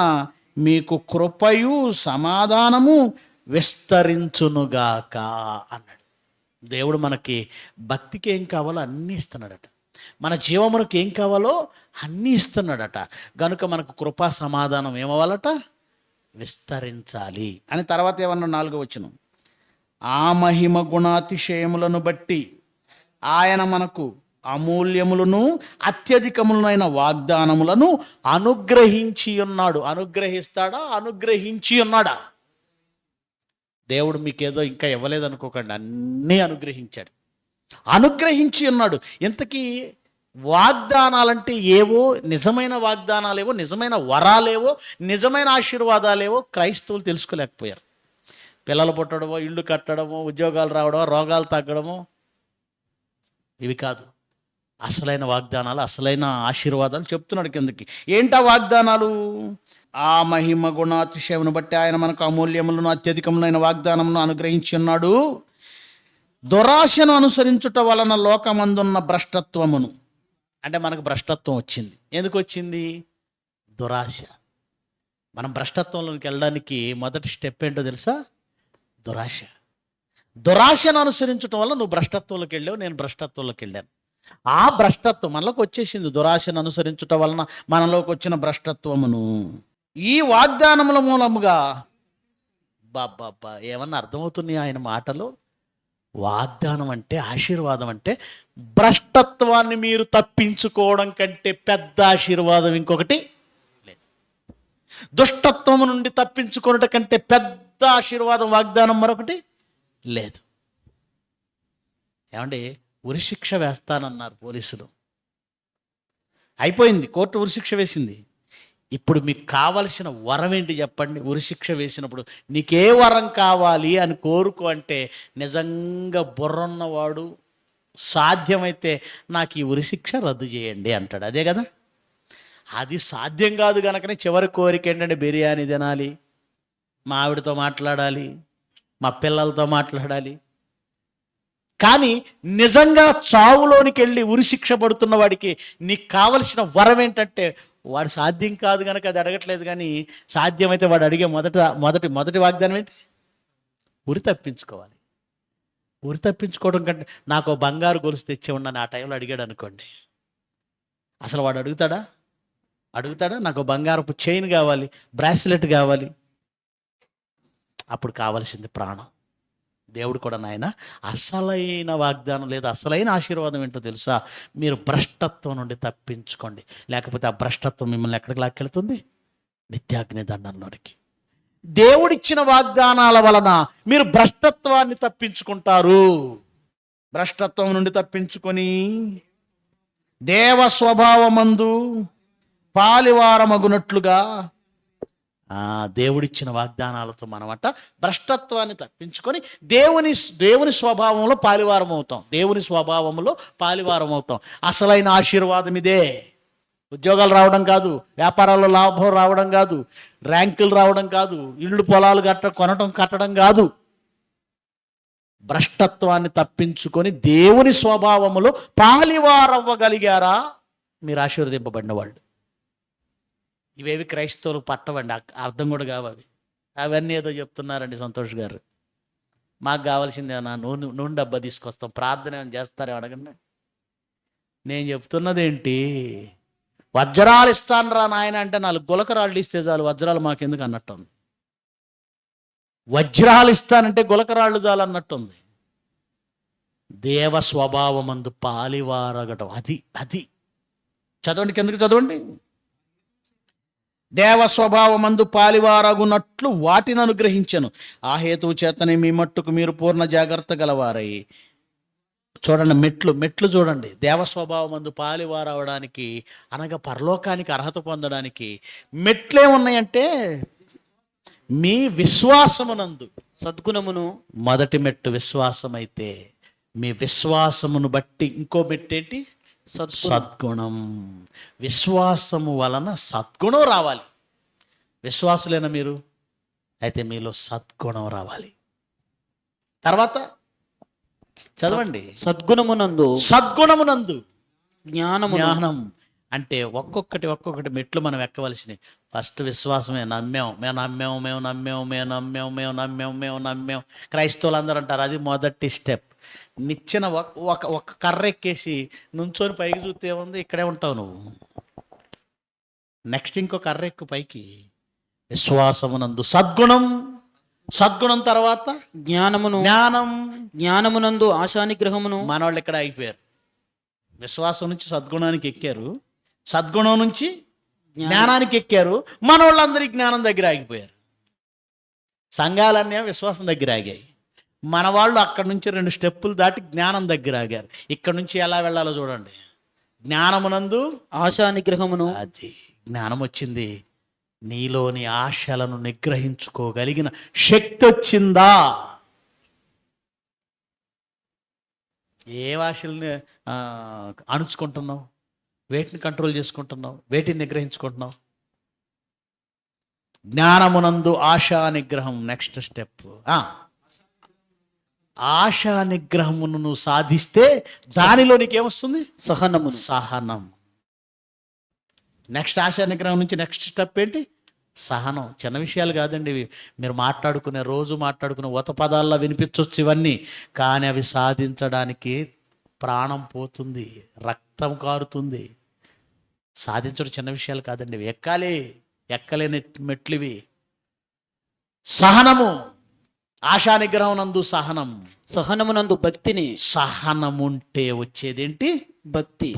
మీకు కృపయు సమాధానము విస్తరించునుగాక అన్నాడు. దేవుడు మనకి భక్తికి ఏం కావాలో అన్నీ ఇస్తున్నాడట. మన జీవమునకు ఏం కావాలో అన్నీ ఇస్తున్నాడట. గనుక మనకు కృపా సమాధానం ఏమవ్వాలట? విస్తరించాలి అని. తర్వాత ఏమన్నా 4వ వచనం. ఆ మహిమ గుణాతిశయములను బట్టి ఆయన మనకు అమూల్యములను అత్యధికములైన వాగ్దానములను అనుగ్రహించి ఉన్నాడు. అనుగ్రహిస్తాడా? అనుగ్రహించి ఉన్నాడా? దేవుడు మీకేదో ఇంకా ఇవ్వలేదు అనుకోకండి, అన్నీ అనుగ్రహించాడు. అనుగ్రహించి ఉన్నాడు. ఇంతకీ వాగ్దానాలంటే ఏవో, నిజమైన వాగ్దానాలేవో, నిజమైన వరాలేవో, నిజమైన ఆశీర్వాదాలేవో క్రైస్తవులు తెలుసుకోలేకపోయారు. పిల్లలు పుట్టడమో, ఇళ్ళు కట్టడమో, ఉద్యోగాలు రావడమో, రోగాలు తగ్గడమో ఇవి కాదు. అసలైన వాగ్దానాలు, అసలైన ఆశీర్వాదాలు చెప్తున్నాడు కిందకి. ఏంటా వాగ్దానాలు? ఆ మహిమ గుణాతిశయమును బట్టి ఆయన మనకు అమూల్యములను అత్యధికములైన వాగ్దానమును అనుగ్రహించి ఉన్నాడు. దురాశను అనుసరించుట వలన లోకమందున్న భ్రష్టత్వమును, అంటే మనకు భ్రష్టత్వం వచ్చింది. ఎందుకు వచ్చింది? దురాశ. మనం భ్రష్టత్వంలోకి వెళ్ళడానికి మొదటి స్టెప్ ఏంటో తెలుసా? దురాశ. దురాశను అనుసరించడం వల్ల నువ్వు భ్రష్టత్వంలోకి వెళ్ళావు, నేను భ్రష్టత్వంలోకి వెళ్ళాను. ఆ భ్రష్టత్వం మనలోకి వచ్చేసింది. దురాశను అనుసరించటం వలన మనలోకి వచ్చిన భ్రష్టత్వమును ఈ వాగ్దానముల మూలముగా బాబ్బా ఏమన్నా అర్థమవుతున్నాయి ఆయన మాటలు? వాగ్దానం అంటే, ఆశీర్వాదం అంటే భ్రష్టత్వాన్ని మీరు తప్పించుకోవడం కంటే పెద్ద ఆశీర్వాదం ఇంకొకటి లేదు. దుష్టత్వము నుండి తప్పించుకోవడం కంటే పెద్ద ఆశీర్వాదం, వాగ్దానం మరొకటి లేదు. ఏమండి, ఉరిశిక్ష వేస్తానన్నారు పోలీసులు. అయిపోయింది, కోర్టు ఉరిశిక్ష వేసింది. ఇప్పుడు మీకు కావలసిన వరం ఏంటి చెప్పండి? ఉరిశిక్ష వేసినప్పుడు నీకే వరం కావాలి అని కోరుకో అంటే, నిజంగా బుర్రన్నవాడు సాధ్యమైతే నాకు ఈ ఉరిశిక్ష రద్దు చేయండి అంటాడు. అదే కదా. అది సాధ్యం కాదు కనుకనే చివరి కోరిక ఏంటంటే బిర్యానీ తినాలి, మా ఆవిడతో మాట్లాడాలి, మా పిల్లలతో మాట్లాడాలి. కానీ నిజంగా చావులోనికి వెళ్ళి ఉరిశిక్ష పడుతున్న వాడికి నీకు కావలసిన వరం ఏంటంటే, వాడు సాధ్యం కాదు కనుక అది అడగట్లేదు, కానీ సాధ్యమైతే వాడు అడిగే మొదటి వాగ్దానం ఏంటి? ఉరి తప్పించుకోవాలి. ఉరి తప్పించుకోవడం కంటే నాకు బంగారు గొలుసు తెచ్చేవాడిని అని ఆ టైంలో అడిగాడు అనుకోండి, అసలు వాడు అడుగుతాడా? నాకు బంగారపు చైన్ కావాలి, బ్రాస్లెట్ కావాలి. అప్పుడు కావాల్సింది ప్రాణం. దేవుడు కూడా నాయన అసలైన వాగ్దానం లేదా అసలైన ఆశీర్వాదం ఏంటో తెలుసా? మీరు భ్రష్టత్వం నుండి తప్పించుకోండి, లేకపోతే ఆ భ్రష్టత్వం మిమ్మల్ని ఎక్కడికి లాక్కెళ్తుంది? నిత్యాగ్ని దండంలోనికి. దేవుడిచ్చిన వాగ్దానాల వలన మీరు భ్రష్టత్వాన్ని తప్పించుకుంటారు. భ్రష్టత్వం నుండి తప్పించుకొని దేవ స్వభావమందు పాలివారమగునట్లుగా, దేవుడిచ్చిన వాగ్దానాలతో మనమట భ్రష్టత్వాన్ని తప్పించుకొని దేవుని స్వభావంలో పాలివారం అవుతాం. దేవుని స్వభావంలో పాలివారం అవుతాం. అసలైన ఆశీర్వాదం ఇదే. ఉద్యోగాలు రావడం కాదు, వ్యాపారాల్లో లాభం రావడం కాదు, ర్యాంకులు రావడం కాదు, ఇళ్ళు పొలాలు కట్టడం కాదు. భ్రష్టత్వాన్ని తప్పించుకొని దేవుని స్వభావములో పాలివారవ్వగలిగారా, మీరు ఆశీర్వదింపబడిన వాళ్ళు. ఇవేవి క్రైస్తవులు పట్టవండి, అర్థం కూడా కావాలి. అవన్నీ ఏదో చెప్తున్నారండి సంతోష్ గారు. మాకు కావాల్సింది నా నూనె డబ్బా తీసుకొస్తాం, ప్రార్థన ఏమైనా చేస్తారేమో అడగండి. నేను చెప్తున్నది ఏంటి, వజ్రాలు ఇస్తాను రా నాయన అంటే 4 గులకరాళ్ళు ఇస్తే చాలు, వజ్రాలు మాకెందుకు అన్నట్టుంది. వజ్రాలు ఇస్తానంటే గులకరాళ్ళు చాలు అన్నట్టుంది. దేవ స్వభావమందు పాలివారగటం, అది చదవండి, కిందకి చదవండి. దేవ స్వభావమందు పాలివారగునట్లు వాటిని అనుగ్రహించను, ఆ హేతువు చేతనే మీ మట్టుకు మీరు పూర్ణ జాగ్రత్త గలవారై. చూడండి, మెట్లు చూడండి. దేవ స్వభావమందు పాలివారవడానికి అనగా పరలోకానికి అర్హత పొందడానికి మెట్లే ఉన్నాయంటే, మీ విశ్వాసమునందు సద్గుణమును. మొదటి మెట్టు విశ్వాసమైతే, మీ విశ్వాసమును బట్టి ఇంకో మెట్టేంటి, సద్గుణం. విశ్వాసము వలన సద్గుణం రావాలి. విశ్వాసులేనా మీరు? అయితే మీలో సద్గుణం రావాలి. తర్వాత చదవండి, సద్గుణమునందు జ్ఞానం. అంటే ఒక్కొక్కటి మెట్లు మనం ఎక్కవలసినవి. ఫస్ట్ విశ్వాసమే. నమ్మాం. క్రైస్తవులు అందరూ అంటారు అది మొదటి స్టెప్. నిచ్చెన ఒక కర్ర ఎక్కేసి నుంచొని పైకి చూస్తే ఏముంది, ఇక్కడే ఉంటావు నువ్వు. నెక్స్ట్ ఇంకో కర్ర ఎక్కు పైకి. విశ్వాసమునందు సద్గుణం తర్వాత జ్ఞానమునందు ఆశానిగ్రహమును. మనవాళ్ళు ఇక్కడ అయిపోయారు. విశ్వాసం నుంచి సద్గుణానికి ఎక్కారు, సద్గుణం నుంచి జ్ఞానానికి ఎక్కారు. మనవాళ్ళందరి జ్ఞానం దగ్గర ఆగిపోయారు. సంఘాలన్నీ విశ్వాసం దగ్గర ఆగాయి. మన వాళ్ళు అక్కడ నుంచి 2 స్టెప్పులు దాటి జ్ఞానం దగ్గర ఆగారు. ఇక్కడ నుంచి ఎలా వెళ్ళాలో చూడండి. జ్ఞానమునందు ఆశానిగ్రహమును. అది జ్ఞానం వచ్చింది, నీలోని ఆశలను నిగ్రహించుకోగలిగిన శక్తి వచ్చిందా? ఏ ఆశల్ని అణుచుకుంటున్నావు? వేటిని కంట్రోల్ చేసుకుంటున్నావు? వేటిని నిగ్రహించుకుంటున్నావు? జ్ఞానమునందు ఆశా నిగ్రహం నెక్స్ట్ స్టెప్. ఆశా నిగ్రహమును నువ్వు సాధిస్తే దానిలో నీకేమొస్తుంది? సహనం. నెక్స్ట్ ఆశా నిగ్రహం నుంచి నెక్స్ట్ స్టెప్ ఏంటి? సహనం. చిన్న విషయాలు కాదండి ఇవి. మీరు రోజు మాట్లాడుకునే ఉత పదాల్లో వినిపించవచ్చు ఇవన్నీ, కానీ అవి సాధించడానికి ప్రాణం పోతుంది, రక్తం కారుతుంది. సాధించడం చిన్న విషయాలు కాదండి ఇవి. ఎక్కలేని మెట్లు ఇవి. సహనము. ఆశా నిగ్రహం నందు సహనమునందు భక్తిని. సహనముంటే వచ్చేదేంటి? భక్తి.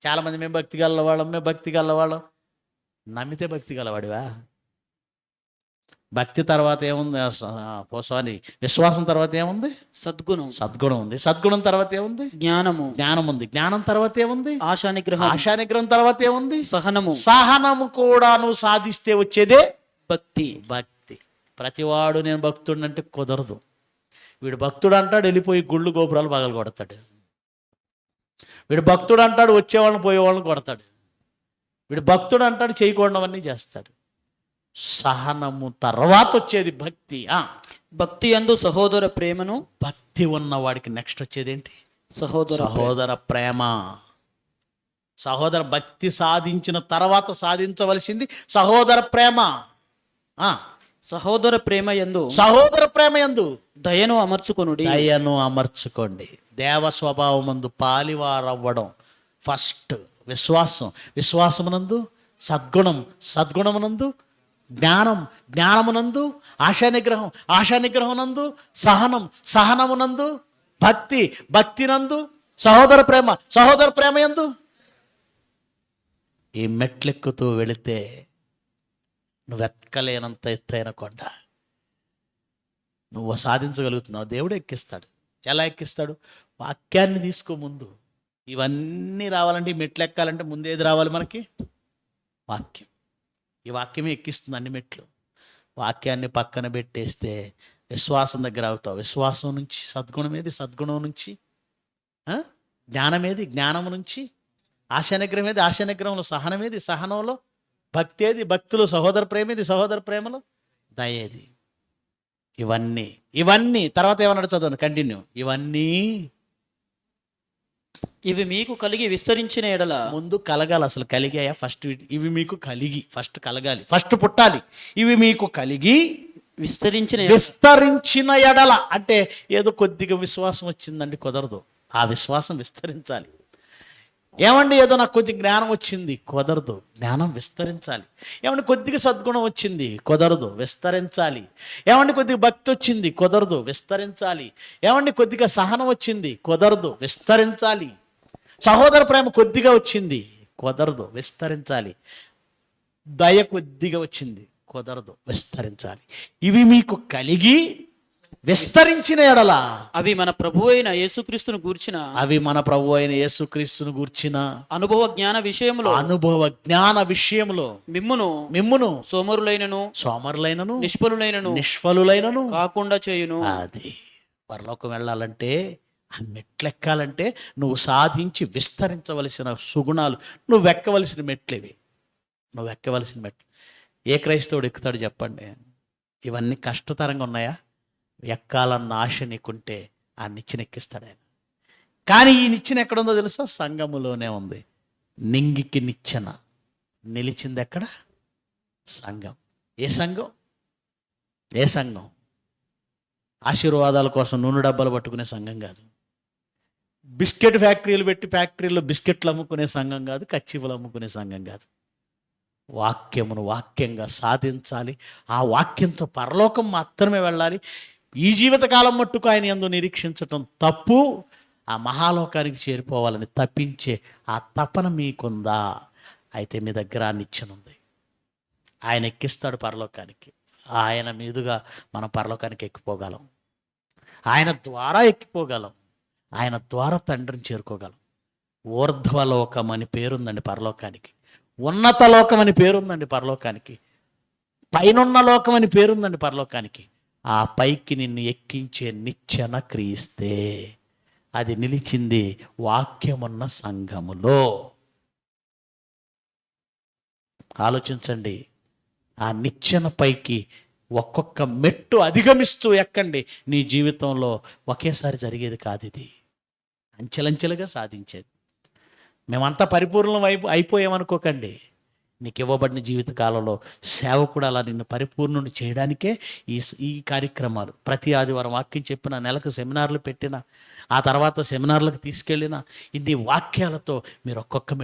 చాలామంది మేము భక్తి గలవాళ్ళం. నమ్మితే భక్తి గలవాడివా? భక్తి తర్వాత ఏముంది? విశ్వాసం తర్వాత ఏముంది? సద్గుణం ఉంది. సద్గుణం తర్వాత ఏముంది? జ్ఞానం ఉంది. జ్ఞానం తర్వాత ఏముంది? ఆశానిగ్రహం తర్వాత ఏముంది? సహనము కూడా నువ్వు సాధిస్తే వచ్చేదే భక్తి. ప్రతివాడు నేను భక్తుడు అంటే కుదరదు. వీడు భక్తుడు అంటాడు, వెళ్ళిపోయి గుళ్ళు గోపురాలు పగలు కొడతాడు. వీడు భక్తుడు అంటాడు, వచ్చేవాళ్ళని పోయేవాళ్ళని కొడతాడు. వీడు భక్తుడు అంటాడు, చేయకూడవన్నీ చేస్తాడు. సహనము తర్వాత వచ్చేది భక్తి. భక్తి యందు సహోదర ప్రేమను. భక్తి ఉన్నవాడికి నెక్స్ట్ వచ్చేది ఏంటి? సహోదర ప్రేమ. సహోదర భక్తి సాధించిన తర్వాత సాధించవలసింది సహోదర ప్రేమ. సహోదర ప్రేమ యందు దయను అమర్చుకోండి. దేవ స్వభావమందు పాలివారవ్వడం ఫస్ట్. విశ్వాసమునందు సద్గుణమునందు జ్ఞానమునందు ఆశానిగ్రహమునందు సహనమునందు భక్తినందు సహోదర ప్రేమ యందు. ఈ మెట్లెక్కుతూ వెళితే నువ్వెక్కలేనంత ఎత్తైన కొండ నువ్వు సాధించగలుగుతున్నావు. దేవుడు ఎక్కిస్తాడు. ఎలా ఎక్కిస్తాడు? వాక్యాన్ని తీసుకో ముందు. ఇవన్నీ రావాలంటే, ఈ మెట్లు ఎక్కాలంటే ముందు ఏది రావాలి మనకి? వాక్యం. ఈ వాక్యమే ఎక్కిస్తుంది అన్ని మెట్లు. వాక్యాన్ని పక్కన పెట్టేస్తే విశ్వాసం దగ్గర అవుతావు. విశ్వాసం నుంచి సద్గుణం నుంచి జ్ఞానము నుంచి ఆశానిగ్రహంలో సహనంలో భక్తిలో సహోదర ప్రేమలో దయేది. ఇవన్నీ తర్వాత ఏమన్నాడు? చదవండి, కంటిన్యూ. ఇవన్నీ ఇవి మీకు కలిగి విస్తరించిన ఎడల ముందు కలగాలి. అసలు కలిగాయా? ఫస్ట్ ఇవి మీకు కలిగి ఫస్ట్ కలగాలి, ఫస్ట్ పుట్టాలి. ఇవి మీకు కలిగి విస్తరించిన ఎడల అంటే ఏదో కొద్దిగా విశ్వాసం వచ్చిందండి, కుదరదు. ఆ విశ్వాసం విస్తరించాలి. ఏమండి ఏదో నాకు కొద్ది జ్ఞానం వచ్చింది, కుదరదు. జ్ఞానం విస్తరించాలి. ఏమండి కొద్దిగా సద్గుణం వచ్చింది, కుదరదు, విస్తరించాలి. ఏమండి కొద్దిగా భక్తి వచ్చింది, కుదరదు, విస్తరించాలి. ఏమండి కొద్దిగా సహనం వచ్చింది, కుదరదు, విస్తరించాలి. సహోదర ప్రేమ కొద్దిగా వచ్చింది, కుదరదు, విస్తరించాలి. దయ కొద్దిగా వచ్చింది, కుదరదు, విస్తరించాలి. ఇవి మీకు కలిగి విస్తరించిన ఎడల అవి మన ప్రభు అయిన యేసుక్రీస్తును గూర్చిన అనుభవ జ్ఞాన విషయములో మిమ్మును సోమరులైనను నిష్ఫలులైనను కాకుండా చేయును. అది పరలోకం వెళ్ళాలంటే, ఆ మెట్లెక్కాలంటే నువ్వు సాధించి విస్తరించవలసిన సుగుణాలు, నువ్వు ఎక్కవలసిన మెట్లేవి. నువ్వు ఎక్కవలసిన మెట్లు. ఏ క్రైస్తవుడు ఎక్కుతాడు చెప్పండి? ఇవన్నీ కష్టతరంగా ఉన్నాయా? ఎక్కాలన్న ఆశ నీకుంటే ఆ నిచ్చెన ఎక్కిస్తాడు ఆయన. కానీ ఈ నిచ్చెన ఎక్కడుందో తెలుసా? సంఘములోనే ఉంది. నింగికి నిచ్చెన నిలిచింది ఎక్కడ? సంఘం. ఏ సంఘం? ఏ సంఘం? ఆశీర్వాదాల కోసం నూనె డబ్బాలు పట్టుకునే సంఘం కాదు. బిస్కెట్ ఫ్యాక్టరీలు పెట్టి ఫ్యాక్టరీలో బిస్కెట్లు అమ్ముకునే సంఘం కాదు. కచ్చిపులు అమ్ముకునే సంఘం కాదు. వాక్యమును వాక్యంగా సాధించాలి. ఆ వాక్యంతో పరలోకం మాత్రమే వెళ్ళాలి. ఈ జీవితకాలం మట్టుకు ఆయన యందు నిరీక్షించటం తప్పు. ఆ మహాలోకానికి చేరిపోవాలని తప్పించే ఆ తపన మీకుందా? అయితే మీ దగ్గర ఆ నిచ్చెన ఉంది. ఆయన ఎక్కిస్తాడు పరలోకానికి. ఆయన మీదుగా మనం పరలోకానికి ఎక్కిపోగలం. ఆయన ద్వారా ఎక్కిపోగలం. ఆయన ద్వారా తండ్రిని చేరుకోగలం. ఊర్ధ్వలోకం అని పేరుందండి పరలోకానికి. ఉన్నత లోకం అని పేరుందండి పరలోకానికి. పైనున్న లోకం అని పేరుందండి పరలోకానికి. ఆ పైకి నిన్ను ఎక్కించే నిచ్చెన క్రీస్తే. అది నిలిచింది వాక్యమున్న సంఘములో. ఆలోచించండి. ఆ నిచ్చెన పైకి ఒక్కొక్క మెట్టు అధిగమిస్తూ ఎక్కండి. నీ జీవితంలో ఒకేసారి జరిగేది కాదు ఇది. అంచెలంచెలుగా సాధించేది. మేమంతా పరిపూర్ణం అయిపోయామనుకోకండి. నీకు ఇవ్వబడిన జీవితకాలంలో సేవకుడు అలా నిన్ను పరిపూర్ణుని చేయడానికే ఈ కార్యక్రమాలు. ప్రతి ఆదివారం వాక్యం చెప్పిన, నెలకు సెమినార్లు పెట్టిన, ఆ తర్వాత సెమినార్లకు తీసుకెళ్ళిన, ఇన్ని వాక్యాలతో మీరు ఒక్కొక్క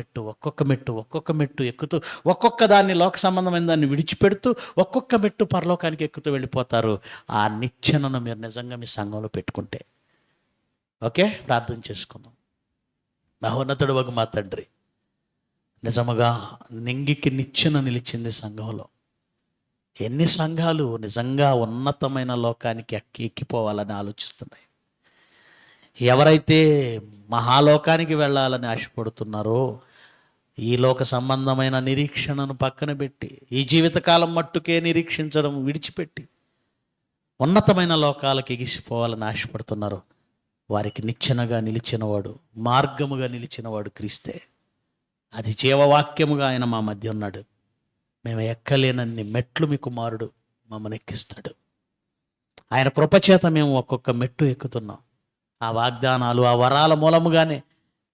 మెట్టు ఎక్కుతూ, ఒక్కొక్క దాన్ని లోక సంబంధమైన దాన్ని విడిచిపెడుతూ, ఒక్కొక్క మెట్టు పరలోకానికి ఎక్కుతూ వెళ్ళిపోతారు. ఆ నిచ్చెనను మీరు నిజంగా మీ సంఘంలో పెట్టుకుంటే. ఓకే, ప్రార్థన చేసుకుందాం. మహోన్నతుడు వగు మా తండ్రి, నిజముగా నింగికి నిచ్చెన నిలిచింది సంఘంలో. ఎన్ని సంఘాలు నిజంగా ఉన్నతమైన లోకానికి ఎక్కిపోవాలని ఆలోచిస్తున్నాయి? ఎవరైతే మహాలోకానికి వెళ్ళాలని ఆశపడుతున్నారో, ఈ లోక సంబంధమైన నిరీక్షణను పక్కన పెట్టి, ఈ జీవితకాలం మట్టుకే నిరీక్షించడం విడిచిపెట్టి ఉన్నతమైన లోకాలకు ఎగిసిపోవాలని ఆశపడుతున్నారు, వారికి నిచ్చెనగా నిలిచినవాడు, మార్గముగా నిలిచినవాడు క్రీస్తే. అది జీవవాక్యముగా ఆయన మా మధ్య ఉన్నాడు. మేము ఎక్కలేనన్ని మెట్లు మీ కుమారుడు మమ్మల్ని ఎక్కిస్తాడు. ఆయన కృపచేత మేము ఒక్కొక్క మెట్టు ఎక్కుతున్నాం. ఆ వాగ్దానాలు, ఆ వరాల మూలముగానే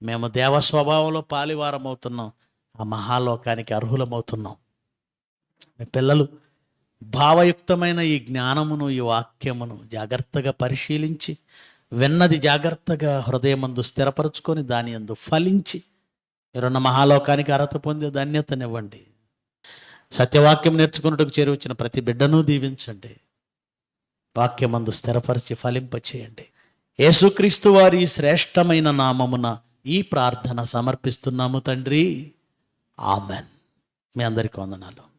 మేము దేవ స్వభావంలో పాలివారం అవుతున్నాం. ఆ మహాలోకానికి అర్హులమవుతున్నాం. మీ పిల్లలు భావయుక్తమైన ఈ జ్ఞానమును, ఈ వాక్యమును జాగ్రత్తగా పరిశీలించి, విన్నది జాగ్రత్తగా హృదయమందు స్థిరపరచుకొని, దాని యందు ఫలించి మీరున్న మహాలోకానికి అర్హత పొందే ధన్యతనివ్వండి. సత్యవాక్యం నేర్చుకున్నట్టుకు చేరువచ్చిన ప్రతి బిడ్డను దీవించండి. వాక్యమందు స్థిరపరిచి ఫలింపచేయండి. యేసుక్రీస్తు వారి శ్రేష్టమైన నామమున ఈ ప్రార్థన సమర్పిస్తున్నాము తండ్రి. ఆమెన్. మీ అందరికీ వందనాలు.